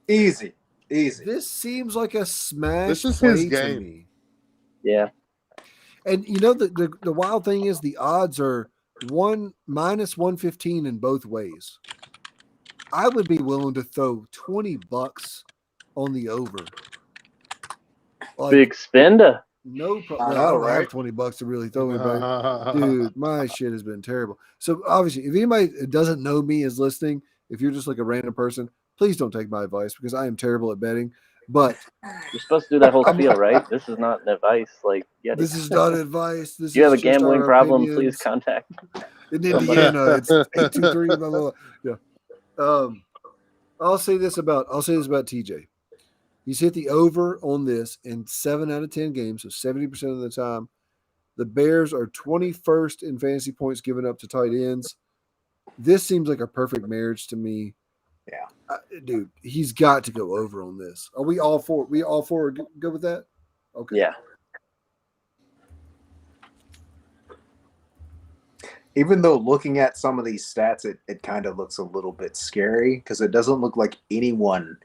Easy. This seems like a smash This is play his to game. me. Yeah. And you know the wild thing is the odds are minus 115 in both ways. I would be willing to throw $20 on the over. Like, Big spender. no problem. I No, I don't know, have right? $20 to really throw anybody. Dude, my shit has been terrible. So obviously, if anybody doesn't know me is listening, if you're just like a random person, please don't take my advice because I am terrible at betting. But You're supposed to do that whole spiel, right? This is not advice. Like, yeah, this is not advice. This if you is have a just gambling our problem, opinions. please contact. In somebody. Indiana, it's 823. Blah, blah, blah. Yeah. I'll say this about TJ. He's hit the over on this in 7 out of 10 games, so 70% of the time. The Bears are 21st in fantasy points given up to tight ends. This seems like a perfect marriage to me. Yeah. Dude, he's got to go over on this. Are we all four? We all four are good with that? Okay. Yeah. Even though looking at some of these stats, it kind of looks a little bit scary because it doesn't look like anyone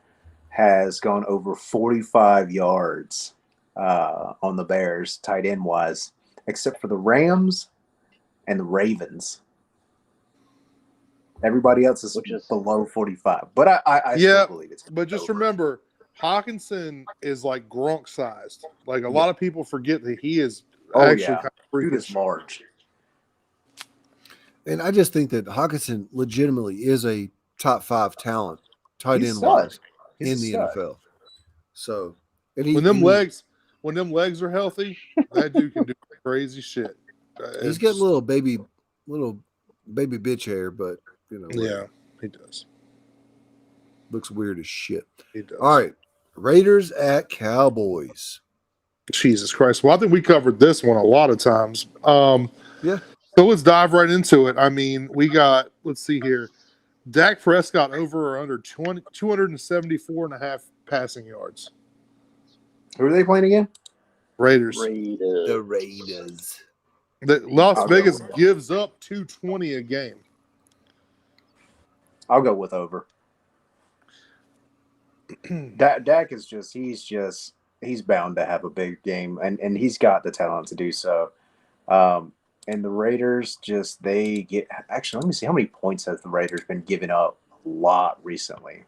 has gone over 45 yards on the Bears, tight end wise, except for the Rams and the Ravens. Everybody else is below 45. But I still believe it's but just over. remember, Hawkinson is like Gronk sized. Like a lot of people forget that he is actually kind of Dude freakish. is large. And I just think that Hawkinson legitimately is a top 5 talent, tight He's end wise, He's in the stud. NFL. So, When them legs are healthy, that dude can do crazy shit. He's got little baby bitch hair, but you know, yeah, he does. Looks weird as shit. He does. All right, Raiders at Cowboys. Jesus Christ! Well, I think we covered this one a lot of times. Yeah. So let's dive right into it. I mean, we got. Let's see here. Dak Prescott over or under 274.5 passing yards. Who are they playing again? Raiders. The Raiders. Las Vegas gives up 220 a game. I'll go with over. Dak is he's bound to have a big game, and he's got the talent to do so. And the Raiders they get actually. Let me see how many points has the Raiders been giving up a lot recently.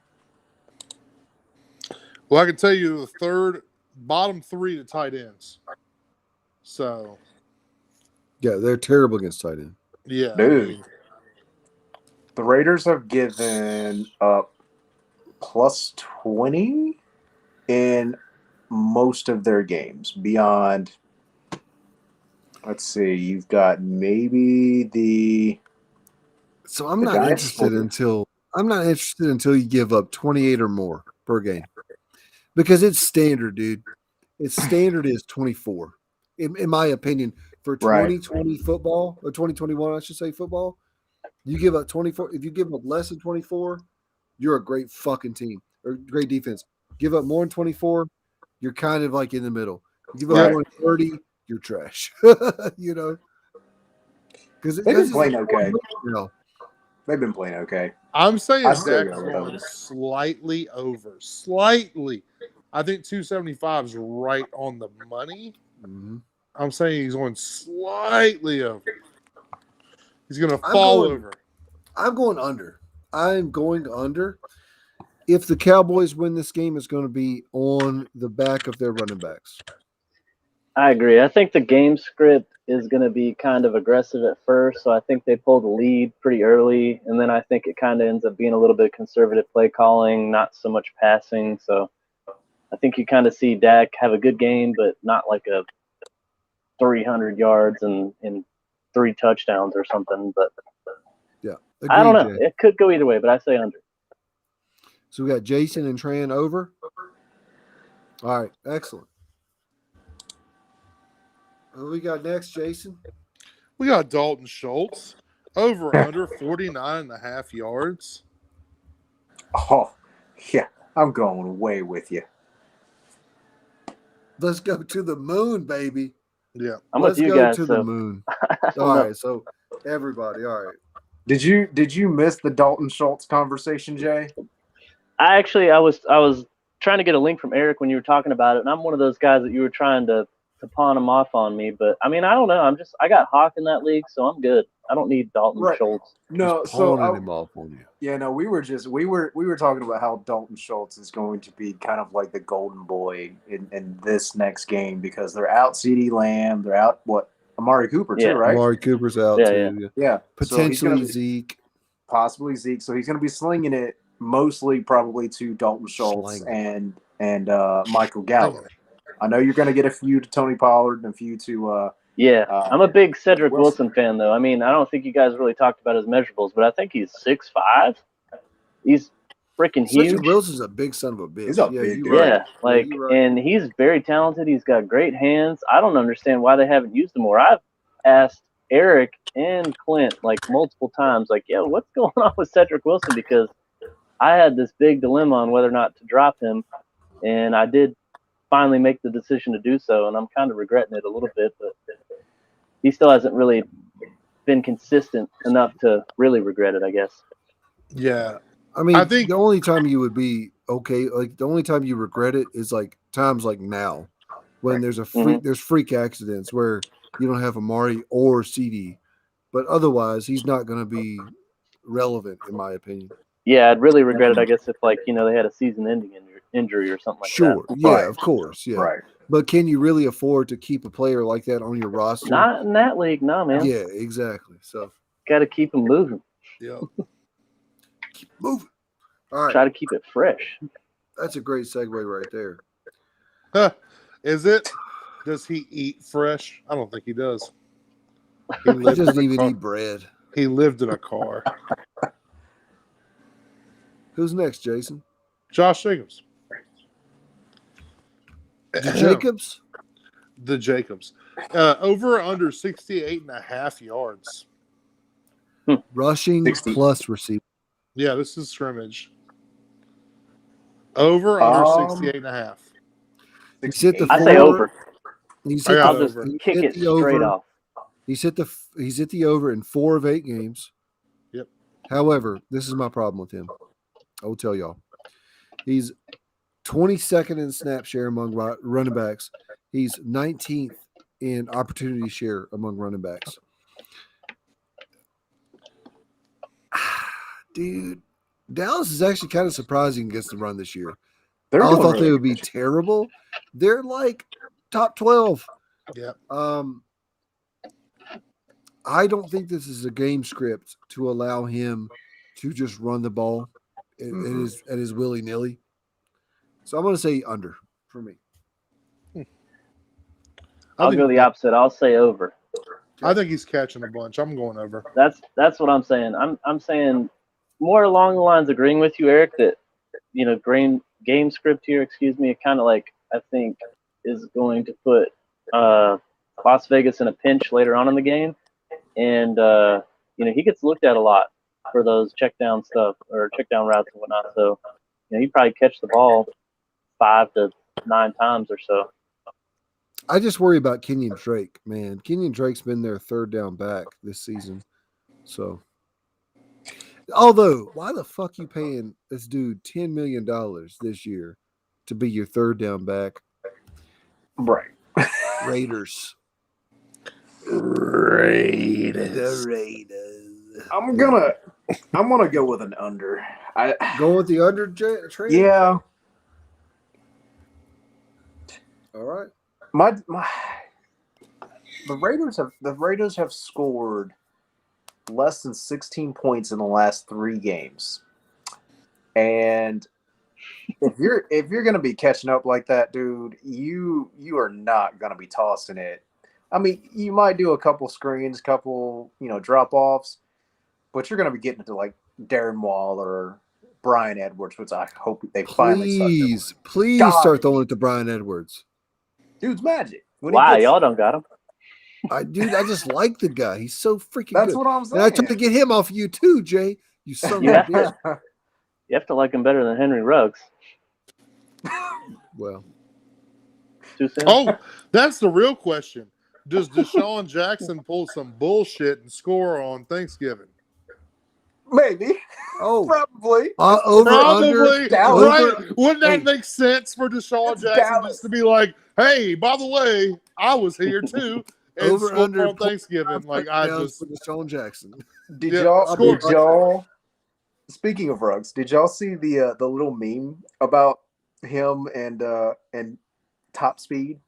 Well, I can tell you the bottom 3 to tight ends. So, yeah, they're terrible against tight end. Yeah, dude. The Raiders have given up plus 20 in most of their games. Beyond, let's see, you've got maybe the. So I'm not interested until you give up 28 or more per game, because it's standard, dude. It's standard is 24, in my opinion, for 2020 football or 2021, I should say football. You give up 24. If you give up less than 24, you're a great fucking team or great defense. Give up more than 24, you're kind of like in the middle. You give up more than 30, you're trash. You know, because they've been playing okay. You know, they've been playing okay. I'm saying Dak's going slightly over. Slightly. I think 275 is right on the money. Mm-hmm. I'm saying he's going slightly over. He's going to fall over. I'm going under. If the Cowboys win this game, it's going to be on the back of their running backs. I agree. I think the game script is going to be kind of aggressive at first, so I think they pull the lead pretty early, and then I think it kind of ends up being a little bit conservative play calling, not so much passing. So I think you kind of see Dak have a good game, but not like a 300 yards and 3 touchdowns or something. But yeah, I don't know. It could go either way, but I say under. So we got Jason and Tran over. All right, excellent. Who we got next, Jason? We got Dalton Schultz over under 49.5 yards. Oh, yeah. I'm going way with you. Let's go to the moon, baby. Yeah. I'm Let's with you go guys. to So the moon. I don't All know. right, so everybody, all right. Did you miss the Dalton Schultz conversation, Jay? I was trying to get a link from Erik when you were talking about it, and I'm one of those guys that you were trying to pawn him off on me. But I mean, I don't know. I got Hawk in that league, so I'm good. I don't need Dalton Right. Schultz. No, Just so pawning him off on you. yeah, no, we were talking about how Dalton Schultz is going to be kind of like the golden boy in this next game because they're out CeeDee Lamb, they're out Amari Cooper too, Yeah. right? Amari Cooper's out Yeah, too. Yeah, so he's Potentially gonna be, Zeke. possibly Zeke. So he's going to be slinging it mostly probably to Dalton Schultz and Michael Gallup. I know you're going to get a few to Tony Pollard and a few to I'm a big Cedric Wilson. Wilson fan, though. I mean, I don't think you guys really talked about his measurables, but I think he's 6'5". He's freaking huge. Cedric Wilson's a big son of a bitch. He's a yeah, big you're dude. right. Yeah, like, you're right. and he's very talented. He's got great hands. I don't understand why they haven't used him more. I've asked Erik and Clint like multiple times, like, yo, what's going on with Cedric Wilson? Because I had this big dilemma on whether or not to drop him, and I did finally make the decision to do so, and I'm kind of regretting it a little bit, but he still hasn't really been consistent enough to really regret it, I guess. Yeah. I mean, I think the only time you would be okay, like the only time you regret it is like times like now when there's a freak, there's freak accidents where you don't have Amari or CD, but otherwise he's not going to be relevant in my opinion. Yeah, I'd really regret it, I guess, if like they had a season-ending injury or something like that. Sure, yeah, Right. of course, yeah. Right. But can you really afford to keep a player like that on your roster? Not in that league, no, man. Yeah, exactly. So Got to keep him moving. yeah. keep moving. All right, Try to keep it fresh. that's a great segue right there. Is it? Does he eat fresh? I don't think he does. He doesn't even eat bread. He lived in a car. Who's next, Jason? Josh Jacobs. The Jacobs? The Jacobs. Over or under 68.5 yards. Rushing 60. plus receiving. Yeah, this is scrimmage. Over under 68.5. He's hit the I four. say over. He's I hit got the, I'll just over. he's kick hit it the straight over. off. He's hit the over in 4 of 8 games. Yep. However, this is my problem with him. I will tell y'all. He's 22nd in snap share among running backs. He's 19th in opportunity share among running backs. Dude, Dallas is actually kind of surprising against the run this year. I thought they would be terrible. They're like top 12. Yeah. I don't think this is a game script to allow him to just run the ball at his willy-nilly. So I'm going to say under for me. I'll go the opposite. I'll say over. I think he's catching a bunch. I'm going over. That's what I'm saying. I'm saying more along the lines agreeing with you, Erik, that game script here, it kind of like I think is going to put Las Vegas in a pinch later on in the game, and he gets looked at a lot for those check down stuff or check down routes and whatnot. So he'd probably catch the ball 5 to 9 times or so. I just worry about Kenyon Drake, man. Kenyon Drake's been their third down back this season. So, although, why the fuck you paying this dude $10 million this year to be your third down back? Right. Raiders. Raiders. The Raiders. I'm gonna go with an under. Going with the under trade? Yeah. All right. The Raiders have scored less than 16 points in the last 3 games. And if you're gonna be catching up like that, dude, you are not gonna be tossing it. I mean, you might do a couple screens, drop offs, but you're gonna be getting into like Darren Waller or Brian Edwards, which I hope they finally start throwing it to Brian Edwards. Dude's magic. Wow, y'all don't got him. I just like the guy. He's so freaking That's good. what I'm saying. And I tried to get him off you too, Jay. You son of a bitch. You have to like him better than Henry Ruggs. Well, Too soon? Oh, that's the real question. Does Deshaun Jackson pull some bullshit and score on Thanksgiving? Maybe. oh, Probably. over under. Probably, Dallas. right? Wouldn't that Hey. make sense for Deshaun It's Jackson Dallas. just to be like, hey, by the way, I was here too, and Over score under on Thanksgiving? Like, I just, for Deshaun Jackson. Did Yeah, y'all? score. Did y'all? Speaking of rugs, did y'all see the little meme about him and top speed?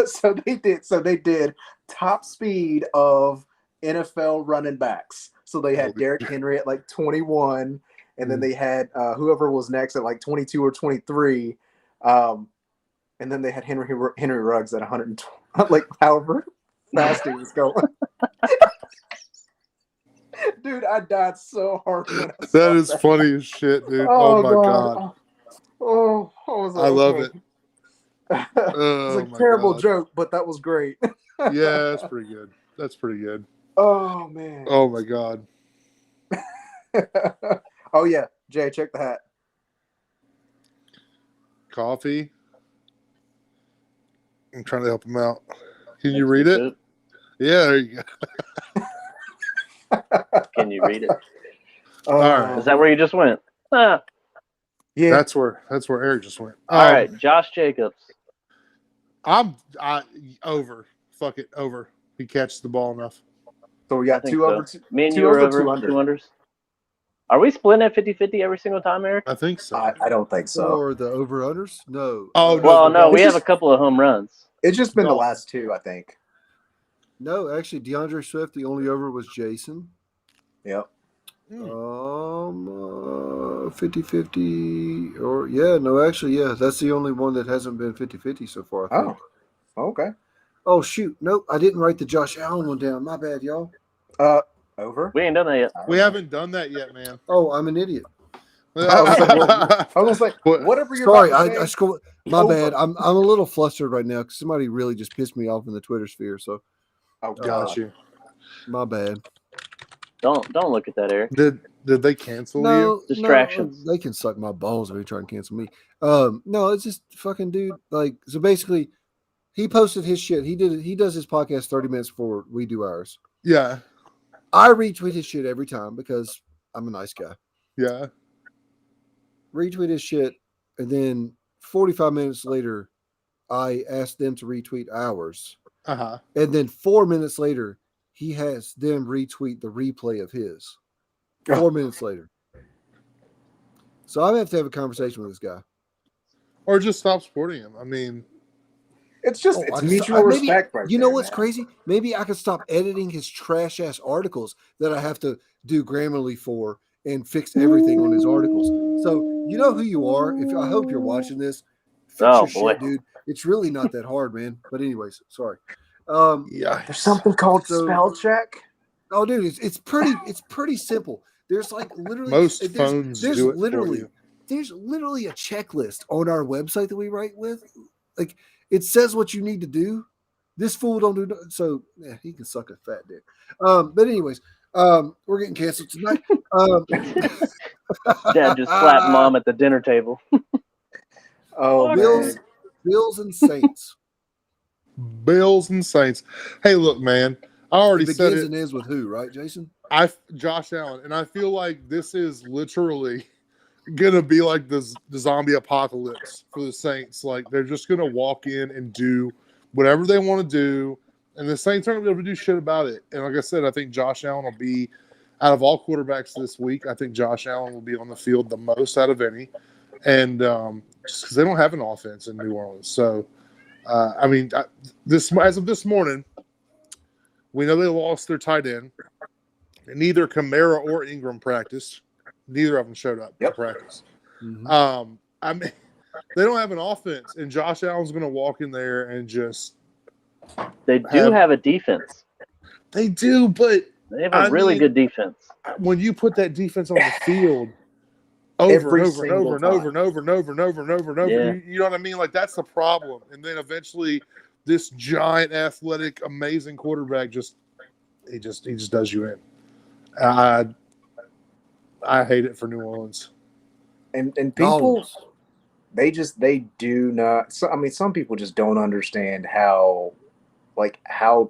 So they did top speed of NFL running backs. So they had Derrick Henry at like 21, and then they had whoever was next at like 22 or 23, and then they had Henry Ruggs at 120, like however fast he was going. Dude, I died so hard when I saw that is funny as shit, dude. Oh my god. Oh, I was like, I love it. It's a terrible joke, but that was great. Yeah, that's pretty good. That's pretty good. Oh man. Oh my god. Oh yeah, Jay, check the hat. Coffee. I'm trying to help him out. Can you read it? Yeah, there you go. Can you read it? All right. Is that where you just went? Ah. Yeah. That's where Eric just went. All right, Josh Jacobs. I over. Fuck it, over. He catches the ball enough. So we got two over. Me and you are over. Two unders. Are we splitting at 50-50 every single time, Eric? I think so. I don't think so. Or the over-unders? No. Oh, well, no, we have a couple of home runs. It's just been the last two, I think. No, actually, DeAndre Swift, the only over was Jason. Yep. 50-50 or yeah, that's the only one that hasn't been 50-50 so far, I think. Oh, okay. Oh shoot, nope, I didn't write the Josh Allen one down. My bad, y'all. Over. We ain't done that yet. We haven't done that yet, man. Oh, I'm an idiot. I was like, whatever you're sorry, I scored. My bad. I'm a little flustered right now because somebody really just pissed me off in the Twitter sphere. So, got you. My bad. Don't look at that, Eric. Did they cancel you? Distractions. No, they can suck my balls if they try and cancel me. No, it's just fucking dude. Like, so basically, he posted his shit. He does his podcast 30 minutes before we do ours. Yeah. I retweet his shit every time because I'm a nice guy. Yeah. Retweet his shit, and then 45 minutes later, I asked them to retweet ours. Uh-huh. And then 4 minutes later, he has them retweet the replay of his. 4 minutes later. So I have to have a conversation with this guy. Or just stop supporting him. I mean, it's just it's mutual respect, right? You know what's crazy? Maybe I could stop editing his trash ass articles that I have to do Grammarly for and fix everything on his articles. So you know who you are. I hope you're watching this. Fix your shit, dude. It's really not that hard, man. But anyways, sorry. Yeah, there's something called spell check. Oh, dude, it's pretty simple. There's like literally most phones do it literally for you. There's literally a checklist on our website that we write with. Like it says what you need to do. This fool don't do so. Yeah, he can suck a fat dick. But anyways, we're getting canceled tonight. Dad just slapped mom at the dinner table. Oh, Bills and Saints. Bills and Saints. Hey, look, man. I already said it. And ends with who, right, Jason? Josh Allen, and I feel like this is literally gonna be like the zombie apocalypse for the Saints. Like they're just gonna walk in and do whatever they want to do, and the Saints aren't gonna be able to do shit about it. And like I said, I think Josh Allen will be out of all quarterbacks this week. I think Josh Allen will be on the field the most out of any, and just because they don't have an offense in New Orleans. So, I mean, as of this morning, we know they lost their tight end. Neither Kamara or Ingram practiced. Neither of them showed up to practice. Mm-hmm. I mean, they don't have an offense, and Josh Allen's going to walk in there and just. They do have a defense. They do, but they have a really good defense. When you put that defense on the field over and over and over and over and over and over and over and over and over, you know what I mean? Like that's the problem. And then eventually, this giant, athletic, amazing quarterback just does you in. I hate it for New Orleans. And people they do not. So, I mean, some people just don't understand how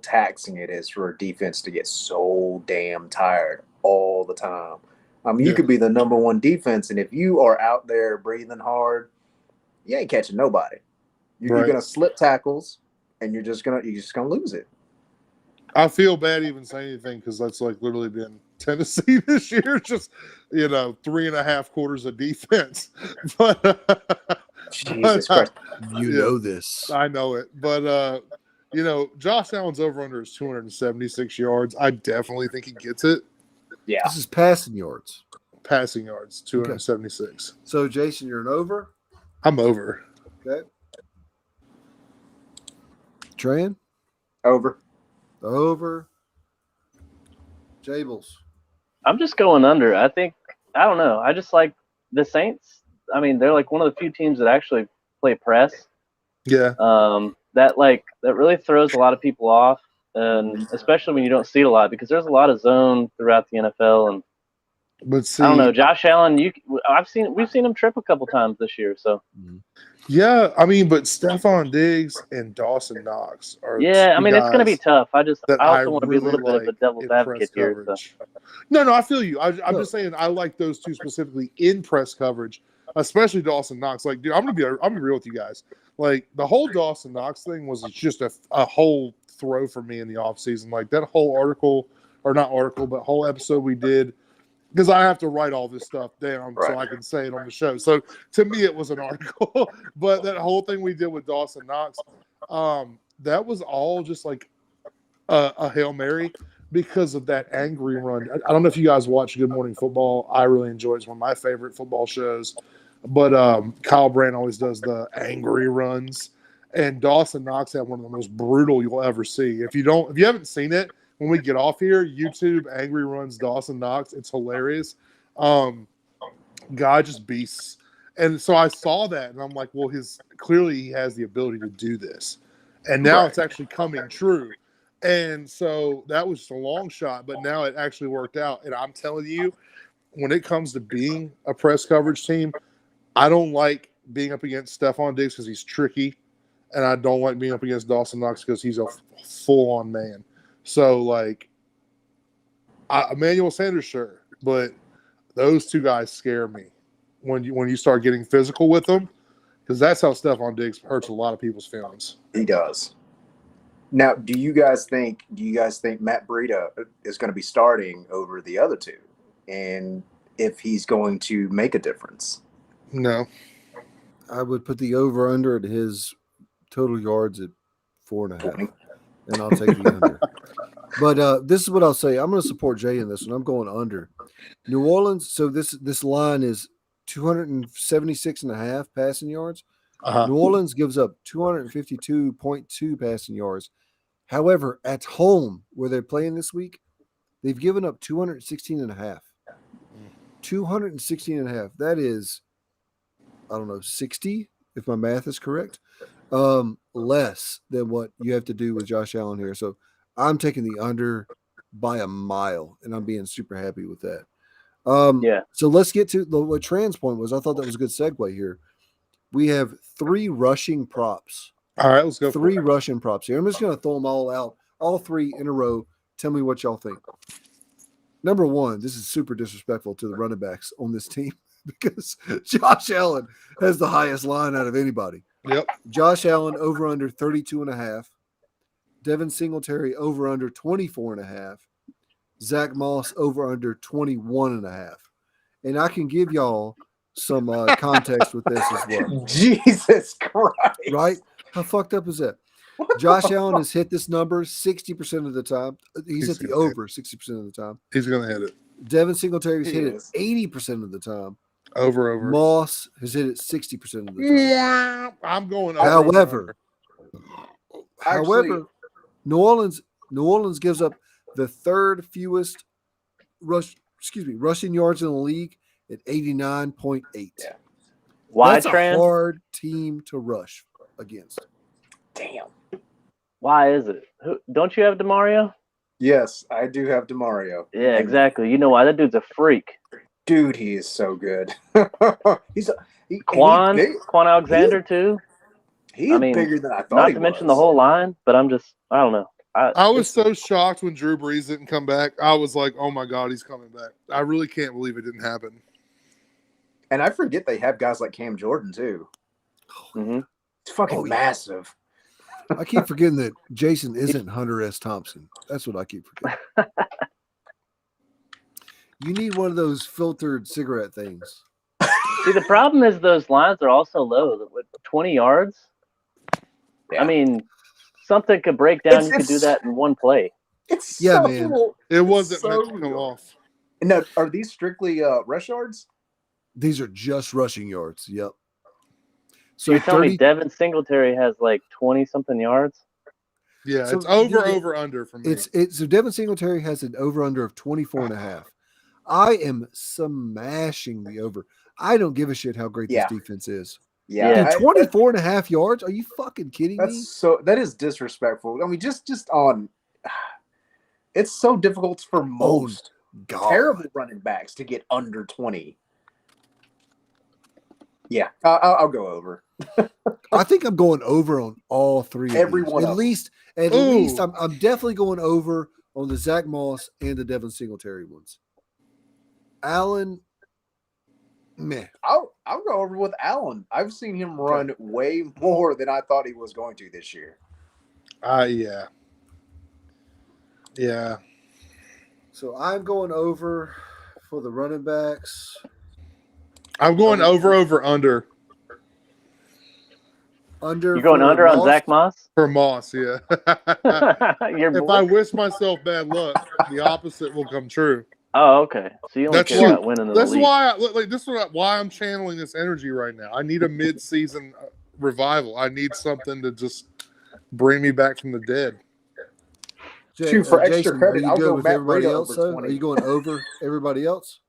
taxing it is for a defense to get so damn tired all the time. I mean, you Yeah. could be the number one defense, and if you are out there breathing hard, you ain't catching nobody. You're Right. gonna slip tackles, and you're just gonna lose it. I feel bad even saying anything because that's like literally been Tennessee this year. Just 3.5 quarters of defense, but Jesus Christ. You know this. I know it, but Josh Allen's over under is 276 yards. I definitely think he gets it. Yeah, This is passing yards. Passing yards 276. So, Jason, you're an over? I'm over. Okay. Tran? over. Over. Jables. I'm just going under. I don't know. I just like the Saints. I mean, they're like one of the few teams that actually play press. Yeah. That really throws a lot of people off, and especially when you don't see it a lot, because there's a lot of zone throughout the NFL. And But see, I don't know, Josh Allen. We've seen him trip a couple times this year. So yeah, I mean, but Stephon Diggs and Dawson Knox are. yeah, I mean, it's going to be tough. I also want to be a really little bit of a devil's in advocate press here. So. coverage. No, I feel you. I'm just saying I like those two specifically in press coverage, especially Dawson Knox. Like, dude, I'm gonna be real with you guys. Like, the whole Dawson Knox thing was just a whole throw for me in the offseason. Like, that whole article, or not article, but whole episode we did, because I have to write all this stuff down so I can say it on the show. So to me, it was an article. But that whole thing we did with Dawson Knox, that was all just like a Hail Mary because of that angry run. I don't know if you guys watch Good Morning Football. I really enjoy it. It's one of my favorite football shows. But Kyle Brandt always does the angry runs. And Dawson Knox had one of the most brutal you'll ever see. If you haven't seen it, when we get off here, YouTube Angry Runs Dawson Knox. It's hilarious. Guy just beasts. And so I saw that, and I'm like, well, clearly he has the ability to do this. And now it's actually coming true. And so that was just a long shot, but now it actually worked out. And I'm telling you, when it comes to being a press coverage team, I don't like being up against Stephon Diggs because he's tricky. And I don't like being up against Dawson Knox because he's a full-on man. So, like, Emmanuel Sanders, sure, but those two guys scare me when you start getting physical with them, because that's how Stephon Diggs hurts a lot of people's feelings. He does. Now, do you guys think Matt Breida is going to be starting over the other two, and if he's going to make a difference? No, I would put the over under at his total yards at 4.5, and I'll take the under. But this is what I'll say. I'm going to support Jay in this one. I'm going under. New Orleans. So this line is 276.5 passing yards. New Orleans gives up 252.2 passing yards. However, at home where they're playing this week, they've given up 216.5. 216.5. That is, I don't know, 60, if my math is correct, less than what you have to do with Josh Allen here. So I'm taking the under by a mile, and I'm being super happy with that. So let's get to what Tran's point was. I thought that was a good segue here. We have 3 rushing props. All right, let's go. 3 rushing props here. I'm just going to throw them all out, all 3 in a row. Tell me what y'all think. Number 1, this is super disrespectful to the running backs on this team because Josh Allen has the highest line out of anybody. Yep. Josh Allen over under 32.5. Devin Singletary over under 24.5. Zach Moss over under 21.5. And I can give y'all some context with this as well. Jesus Christ. Right? How fucked up is that? Josh Allen has hit this number 60% of the time. He's at the over 60% of the time. He's going to hit it. Devin Singletary's hit it 80% of the time. Over. Moss has hit it 60% of the time. Yeah, I'm going over. Actually, New Orleans gives up the 3rd fewest rushing yards in the league at 89.8. Yeah. Why, That's Tran? a hard team to rush against. Damn. Why is it? Don't you have DeMario? Yes, I do have DeMario. Yeah, exactly. You know why? That dude's a freak. Dude, he is so good. Quan big. Alexander too. He's bigger than I thought. Not to mention the whole line, but I don't know. I was so shocked when Drew Brees didn't come back. I was like, oh my God, he's coming back. I really can't believe it didn't happen. And I forget they have guys like Cam Jordan too. Mm-hmm. It's fucking massive. I keep forgetting that Jason isn't Hunter S. Thompson. That's what I keep forgetting. You need one of those filtered cigarette things. See, the problem is those lines are also low. With 20 yards, I mean, something could break down. You could do that in one play. It's man. It wasn't meant to come off. Now, are these strictly rush yards? These are just rushing yards. Yep. So you're telling me Devin Singletary has like 20-something yards? Yeah, so it's over, under for me. So Devin Singletary has an over-under of 24.5. I am smashing the over. I don't give a shit how great this defense is. Yeah. Dude, 24.5 yards? Are you fucking kidding me? That is disrespectful. I mean, just on it's so difficult for most terrible running backs to get under 20. Yeah, I'll go over. I think I'm going over on all three. Everyone, at least, I'm definitely going over on the Zach Moss and the Devin Singletary ones. Allen, meh. I'll go over with Allen. I've seen him run way more than I thought he was going to this year. Yeah. So I'm going over for the running backs. I'm going over, under. Under. You're going under on Zach Moss? For Moss, yeah. If I wish myself bad luck, the opposite will come true. Oh, okay. So you only care about winning the league. This is why I'm channeling this energy right now. I need a mid-season revival. I need something to just bring me back from the dead. Shoot, for extra Jason, credit, I'll go with everybody else. Are you going over everybody else?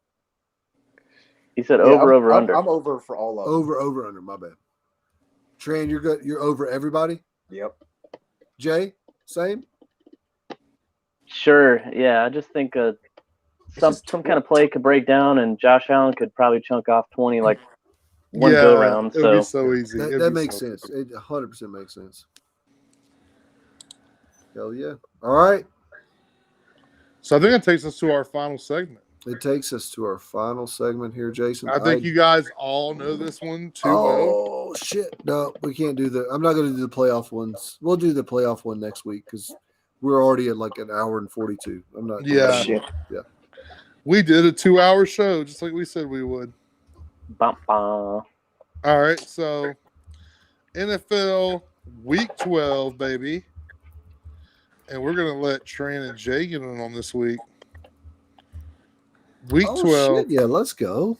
He said over, under. I'm over for all of them. Over, under. My bad. Tran, you're good. You're over everybody? Yep. Jay, same? Sure. Yeah, I just think some kind of play could break down, and Josh Allen could probably chunk off 20 like one go round. It would be so easy. That makes sense. It 100% makes sense. Hell yeah. All right. So I think it takes us to our final segment. It takes us to our final segment here, Jason. I think you guys all know this one too well. Oh, shit. No, we can't do that. I'm not going to do the playoff ones. We'll do the playoff one next week because we're already at like an hour and 42. I'm not. Yeah. Yeah. We did a 2-hour show just like we said we would. All right. So NFL Week 12, baby. And we're going to let Tran and Jay get in on this week. Week 12. Shit. Yeah, let's go.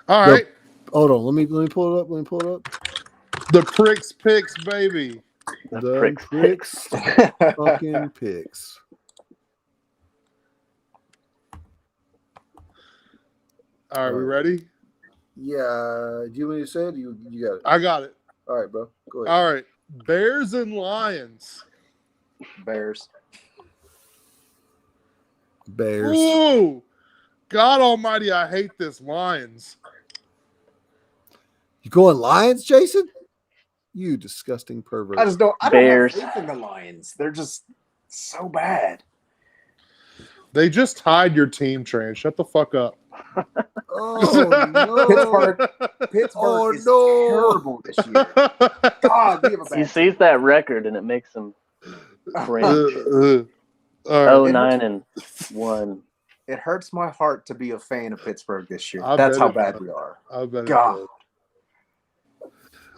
All right. Hold on. Let me pull it up. The Pricks picks, baby. The Pricks fucking picks. All right, we ready? Yeah. Do you want me to say it? You got it. I got it. All right, bro. Go ahead. All right. Bears and Lions. Bears. Ooh. God almighty, I hate this. Lions. You going Lions, Jason? You disgusting pervert. I don't have faith in the Lions. They're just so bad. They just tied your team, Tran. Shut the fuck up. Oh, no. Pittsburgh is terrible this year. God, we have a bad he sees that record and it makes him cringe. 9-1. It hurts my heart to be a fan of Pittsburgh this year. That's how bad we are. I bet. God.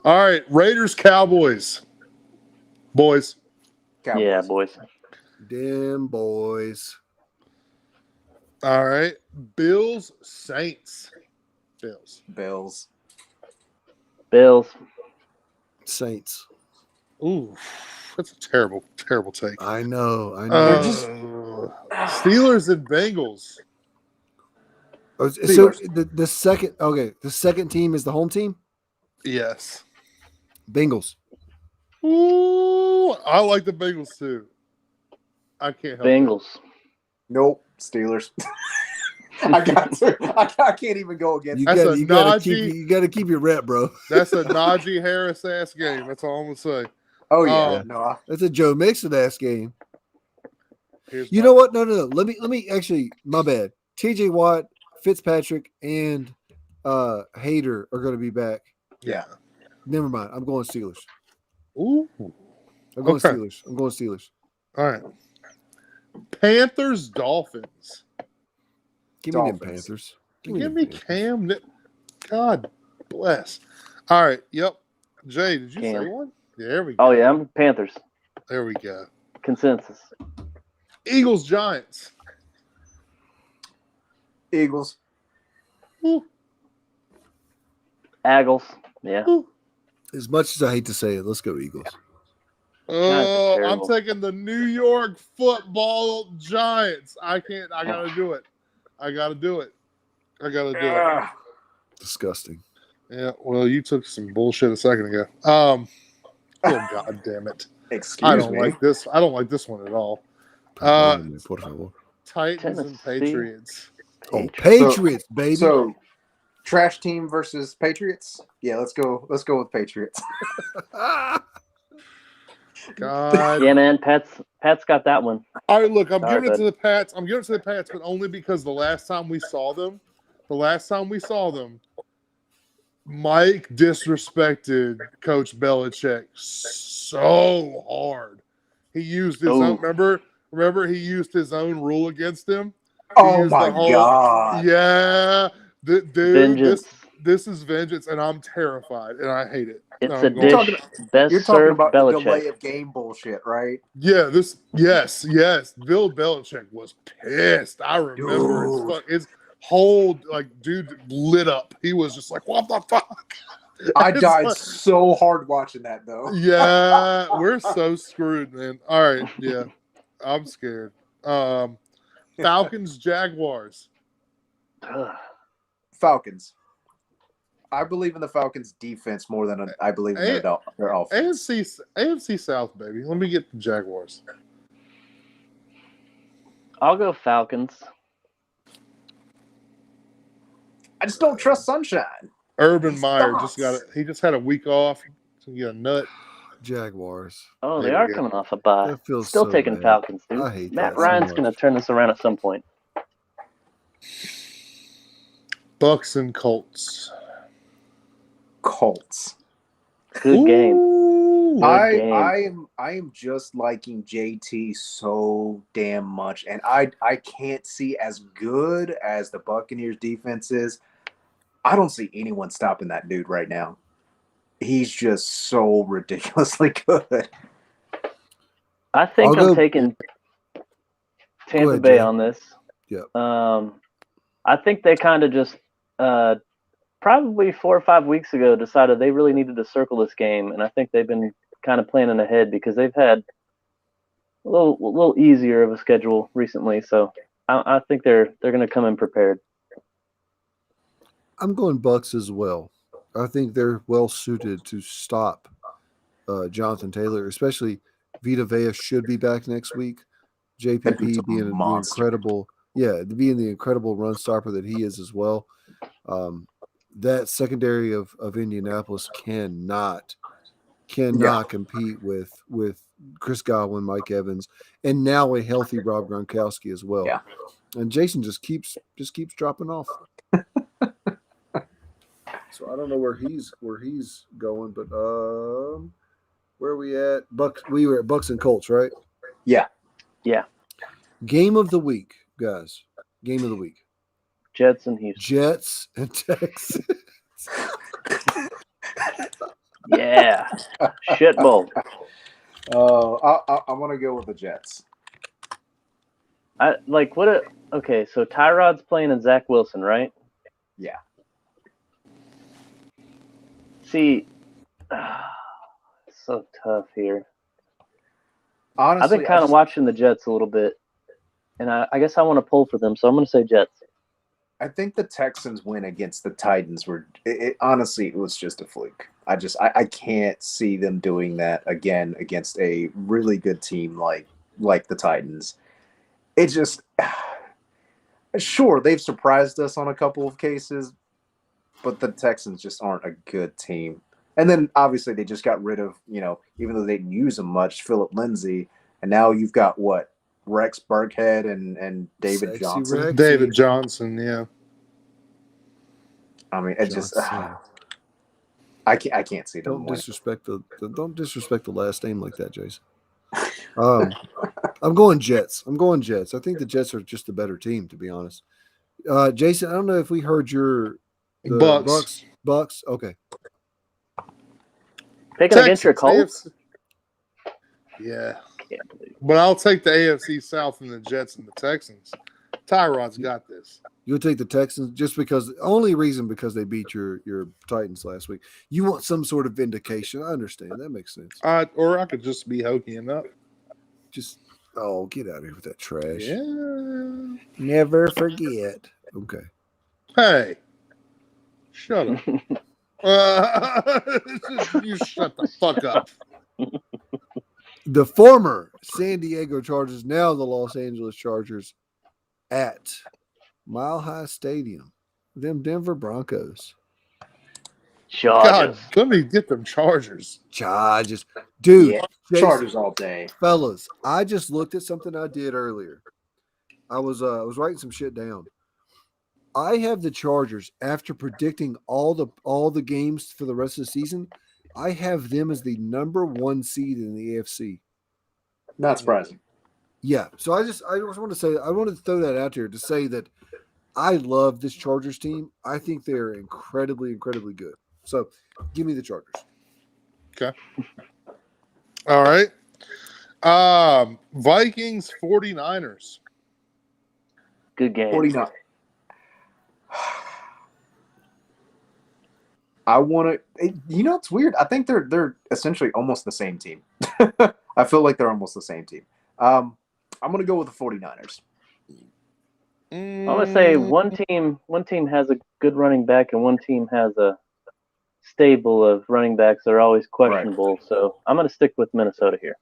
All right, Raiders, Cowboys. Boys. Cowboys. Yeah, boys. Damn boys. All right, Bills, Saints. Bills. Saints. Ooh, that's a terrible, terrible take. I know. Steelers and Bengals. So the second team is the home team? Yes. Bengals. Ooh, I like the Bengals too. I can't help Bengals. Nope. Steelers. I got to. I can't even go against. You That's got a you got to Najee- keep you got to keep your rep, bro. That's a Najee Harris ass game. That's all I'm gonna say. Oh yeah, Yeah. no. That's a Joe Mixon ass game. Here's You my- know what? No. Let me actually. My bad. T.J. Watt, Fitzpatrick, and Hader are going to be back. Yeah. Never mind. I'm going Steelers. Ooh. I'm going Okay. Steelers. I'm going Steelers. All right. Panthers, Dolphins. Give me them Dolphins. Panthers. Give me Cam. God bless. All right. Yep. Jay, did you Cam. say one? Yeah, there we go. Oh yeah, I'm Panthers. There we go. Consensus. Eagles, Giants. Eagles. Ooh. Agles. Yeah. Ooh. As much as I hate to say it, let's go Eagles. Oh, I'm terrible. taking the New York Football Giants. I can't. I gotta do it. I gotta do it. Disgusting. Yeah. Well, you took some bullshit a second ago. Oh God damn it! Excuse I don't me. like this. I don't like this one at all. Perdóname, por favor. Titans and Tennessee. Patriots. Oh, Patriots, baby. So, trash team versus Patriots. Yeah, let's go. Let's go with Patriots. God. Yeah, man. Pat's got that one. All right, look, I'm Sorry, giving it bud. to the Pats. I'm giving it to the Pats, but only because the last time we saw them, Mike disrespected Coach Belichick so hard. He used his own. Remember, he used his own rule against him. He Oh used my the whole- God. Yeah, dude, Vengeance. this is vengeance, and I'm terrified, and I hate it. It's No, a I'm going- dish best You're talking served about the delay Belichick. of game bullshit, right? Yeah, yes. Bill Belichick was pissed. I remember Dude. his whole dude lit up. He was just like, "What the fuck?" I It's died like- so hard watching that, though. Yeah, we're so screwed, man. All right, yeah, I'm scared. Falcons, Jaguars. Ugh. Falcons. I believe in the Falcons' defense more than I believe in their offense. AFC South, baby. Let me get the Jaguars. I'll go Falcons. I just don't trust Sunshine. Urban These Meyer thoughts. he just had a week off. So he got a nut. Jaguars. Oh, There they we are go. coming off a bye. That feels Still so taking bad. Falcons, dude. I hate Matt that so Ryan's much. going to turn this around at some point. Bucks and Colts. Colts. Good game. Ooh. Good game. I am just liking JT so damn much, and I can't see as good as the Buccaneers defense is. I don't see anyone stopping that dude right now. He's just so ridiculously good. I think I'll I'm go- taking Tampa ahead, Bay Jay. on this. Yep. I think they kind of just probably 4 or 5 weeks ago decided they really needed to circle this game, and I think they've been kind of planning ahead because they've had a little easier of a schedule recently. So I think they're going to come in prepared. I'm going Bucks as well. I think they're well suited to stop Jonathan Taylor, especially Vita Vea should be back next week. That dude's JPP a being the monster. incredible, being the incredible run stopper that he is as well. That secondary of Indianapolis cannot compete with Chris Godwin, Mike Evans, and now a healthy Rob Gronkowski as well. Yeah. And Jason just keeps dropping off. So I don't know where he's going, but where are we at? Bucks. We were at Bucks and Colts, right? Yeah. Yeah. Game of the week, guys. Game of the week. Jets and Houston. Jets and Texans. Yeah. Shit bowl. I want to go with the Jets. Okay, so Tyrod's playing in Zach Wilson, right? Yeah. See, it's so tough here. Honestly, I've been kind of watching the Jets a little bit, and I guess I want to pull for them, so I'm going to say Jets. I think the Texans win against the Titans honestly, it was just a fluke. I can't see them doing that again against a really good team like the Titans. It just Sure, they've surprised us on a couple of cases, but the Texans just aren't a good team. And then obviously they just got rid of, even though they didn't use him much, Philip Lindsay, and now you've got what, Rex Burkhead and David Sexy Johnson. Rex. David Johnson, yeah. I mean, it just I can't see them. Don't disrespect the last name like that, Jason. I'm going Jets. I think the Jets are just a better team, to be honest. Jason, I don't know if we heard the Bucks. Bucks. Okay. Picking against your Colts? AFC. Yeah. But I'll take the AFC South and the Jets and the Texans. Tyrod's got this. You'll take the Texans just because because they beat your Titans last week. You want some sort of vindication. I understand. That makes sense. Or I could just be hoking up. Just get out of here with that trash. Yeah. Never forget. Okay. Hey. Shut up. You shut the fuck up. The former San Diego Chargers, now the Los Angeles Chargers, at Mile High Stadium. Them Denver Broncos. Chargers. God, let me get them Chargers. Chargers. Dude. Yeah, Jason, Chargers all day. Fellas, I just looked at something I did earlier. I was writing some shit down. I have the Chargers after predicting all the games for the rest of the season. I have them as the number 1 seed in the AFC. Not surprising. Yeah. So I just want to say, I wanted to throw that out here to say that I love this Chargers team. I think they're incredibly, incredibly good. So give me the Chargers. Okay. All right. Vikings 49ers. Good game. 49. I want to. It's weird. I think they're essentially almost the same team. I feel like they're almost the same team. I'm going to go with the 49ers. I'm going to say one team has a good running back and one team has a stable of running backs that are always questionable. Right. So I'm going to stick with Minnesota here.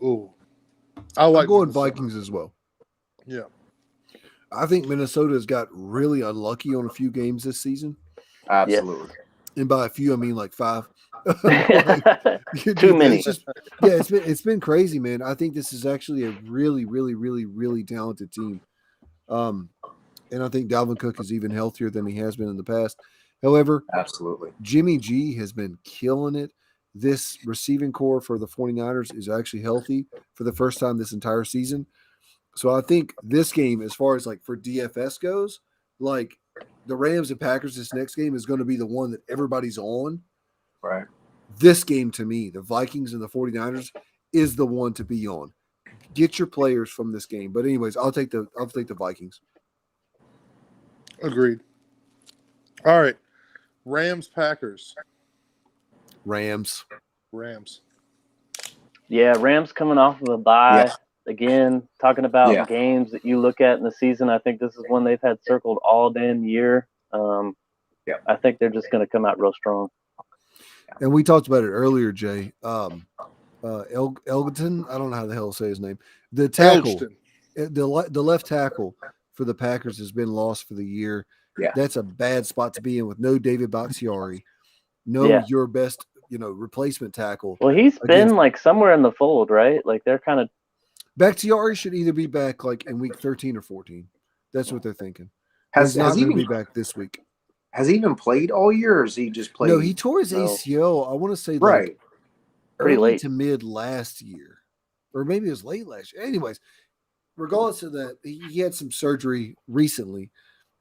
Ooh. I'm going Vikings as well. Yeah. I think Minnesota's got really unlucky on a few games this season. Absolutely. Yes. And by a few, I mean like 5. Too many. It's been crazy, man. I think this is actually a really, really, really, really talented team. And I think Dalvin Cook is even healthier than he has been in the past. However, absolutely, Jimmy G has been killing it. This receiving core for the 49ers is actually healthy for the first time this entire season. So I think this game, as far as like for DFS goes, like the Rams and Packers, this next game is going to be the one that everybody's on. Right. This game, to me, the Vikings and the 49ers is the one to be on. Get your players from this game. But anyways, I'll take the Vikings. Agreed. All right. Rams, Packers. Rams. Yeah, Rams coming off of a bye. Yeah. Again, talking about games that you look at in the season, I think this is one they've had circled all damn year. I think they're just going to come out real strong. And we talked about it earlier, Jay. Elgton, I don't know how the hell to say his name. The tackle, the left tackle for the Packers has been lost for the year. Yeah. That's a bad spot to be in with no David Bakhtiari, your best, replacement tackle. Well, he's been like somewhere in the fold, right? Like they're kind of. Bakhtiari should either be back like in week 13 or 14. That's what they're thinking. He's not going to be back this week. Has he even played all year, or has he just played? No, he tore his ACL. I want to say pretty late to mid last year, or maybe it was late last year. Anyways, regardless of that, he had some surgery recently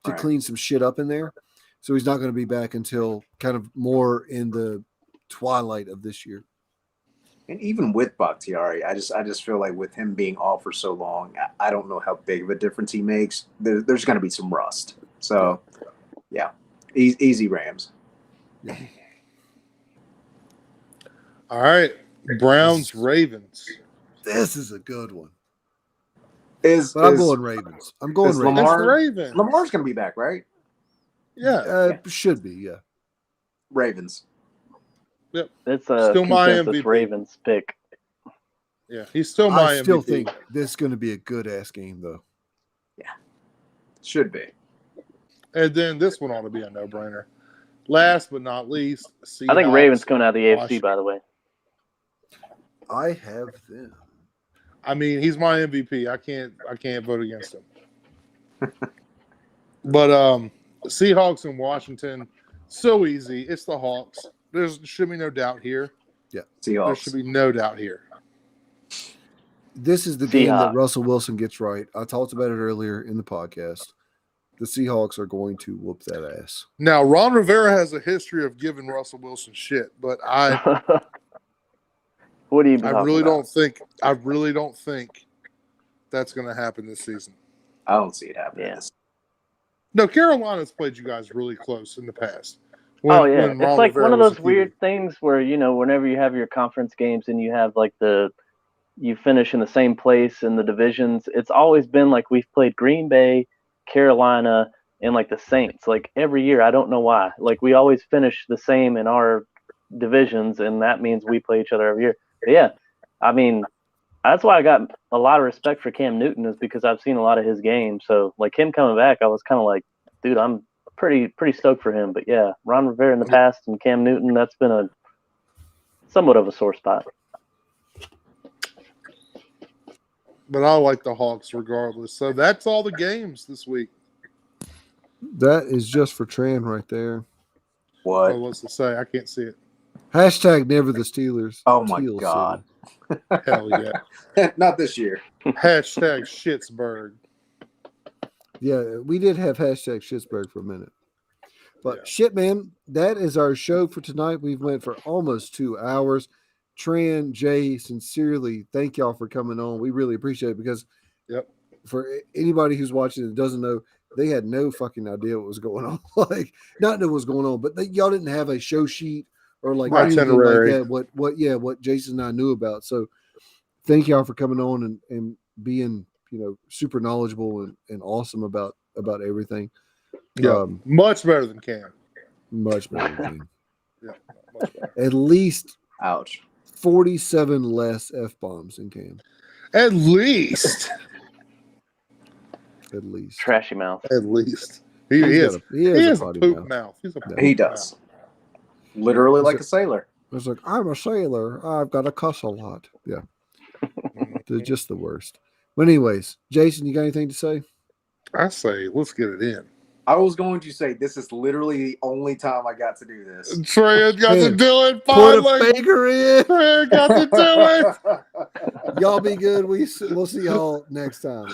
to clean some shit up in there, so he's not going to be back until kind of more in the twilight of this year. And even with Bakhtiari, I just feel like with him being off for so long, I don't know how big of a difference he makes. There's going to be some rust. So, yeah, easy Rams. All right, Browns, Ravens. This is a good one. I'm going Ravens. I'm going Ravens. Lamar's going to be back, right? Yeah. Should be, yeah. Ravens. Yep. It's a still my MVP. Ravens pick. Yeah, he's still my I still MVP. think this is going to be a good ass game, though. Yeah, should be. And then this one ought to be a no-brainer. Last but not least, Seahawks. I think Ravens coming out of the AFC, Washington. by the way. I have them. I mean, he's my MVP. I can't vote against him. But Seahawks and Washington, so easy. It's the Hawks. There should be no doubt here. Yeah, Seahawks. There should be no doubt here. This is the game that Seahawks. Russell Wilson gets right. I talked about it earlier in the podcast. The Seahawks are going to whoop that ass. Now, Ron Rivera has a history of giving Russell Wilson shit, but I What do you? really don't think that's going to happen this season. I don't see it happening. Yeah. No, Carolina's played you guys really close in the past. Yeah, when it's Ron like Rivera one of was those a QB. weird things where whenever you have your conference games and you have like you finish in the same place in the divisions. It's always been like we've played Green Bay, Carolina, and like the Saints. Like every year, I don't know why. Like we always finish the same in our divisions, and that means we play each other every year. But yeah, I mean, that's why I got a lot of respect for Cam Newton is because I've seen a lot of his games. So like him coming back, I was kind of like, dude, I'm pretty stoked for him. But yeah, Ron Rivera in the past and Cam Newton, that's been a somewhat of a sore spot. But I like the Hawks regardless. So that's all the games this week. That is just for Tran right there. What? What's to say? I can't see it. Hashtag never the Steelers. Oh my Teal God. City. Hell yeah. Not this year. Hashtag Schittsburg. Yeah, we did have hashtag Schittsburg for a minute. But Yeah. shit, man, that is our show for tonight. We've went for almost 2 hours. Tran, Jay, sincerely, thank y'all for coming on. We really appreciate it because for anybody who's watching that doesn't know, they had no fucking idea what was going on. Like, not know what was going on, but y'all didn't have a show sheet or like anything Itinerary. like that. What Jason and I knew about. So thank y'all for coming on and being, super knowledgeable and awesome about everything. Yeah. Much better than Cam. Much better than me. Yeah. Much better. At least Ouch. 47 less F-bombs in Cam. At least. At least. Trashy mouth. At least. He has a potty poop mouth. mouth. He's a poop He mouth. does. Literally like a sailor. It's like, I'm a sailor. I've got to cuss a lot. Yeah. They're just the worst. But anyways, Jason, you got anything to say? I say, let's get it in. I was going to say this is literally the only time I got to do this. Trey got to Man, do it Put a finally. finger in. Trey got to do it. Y'all be good. We'll see y'all next time.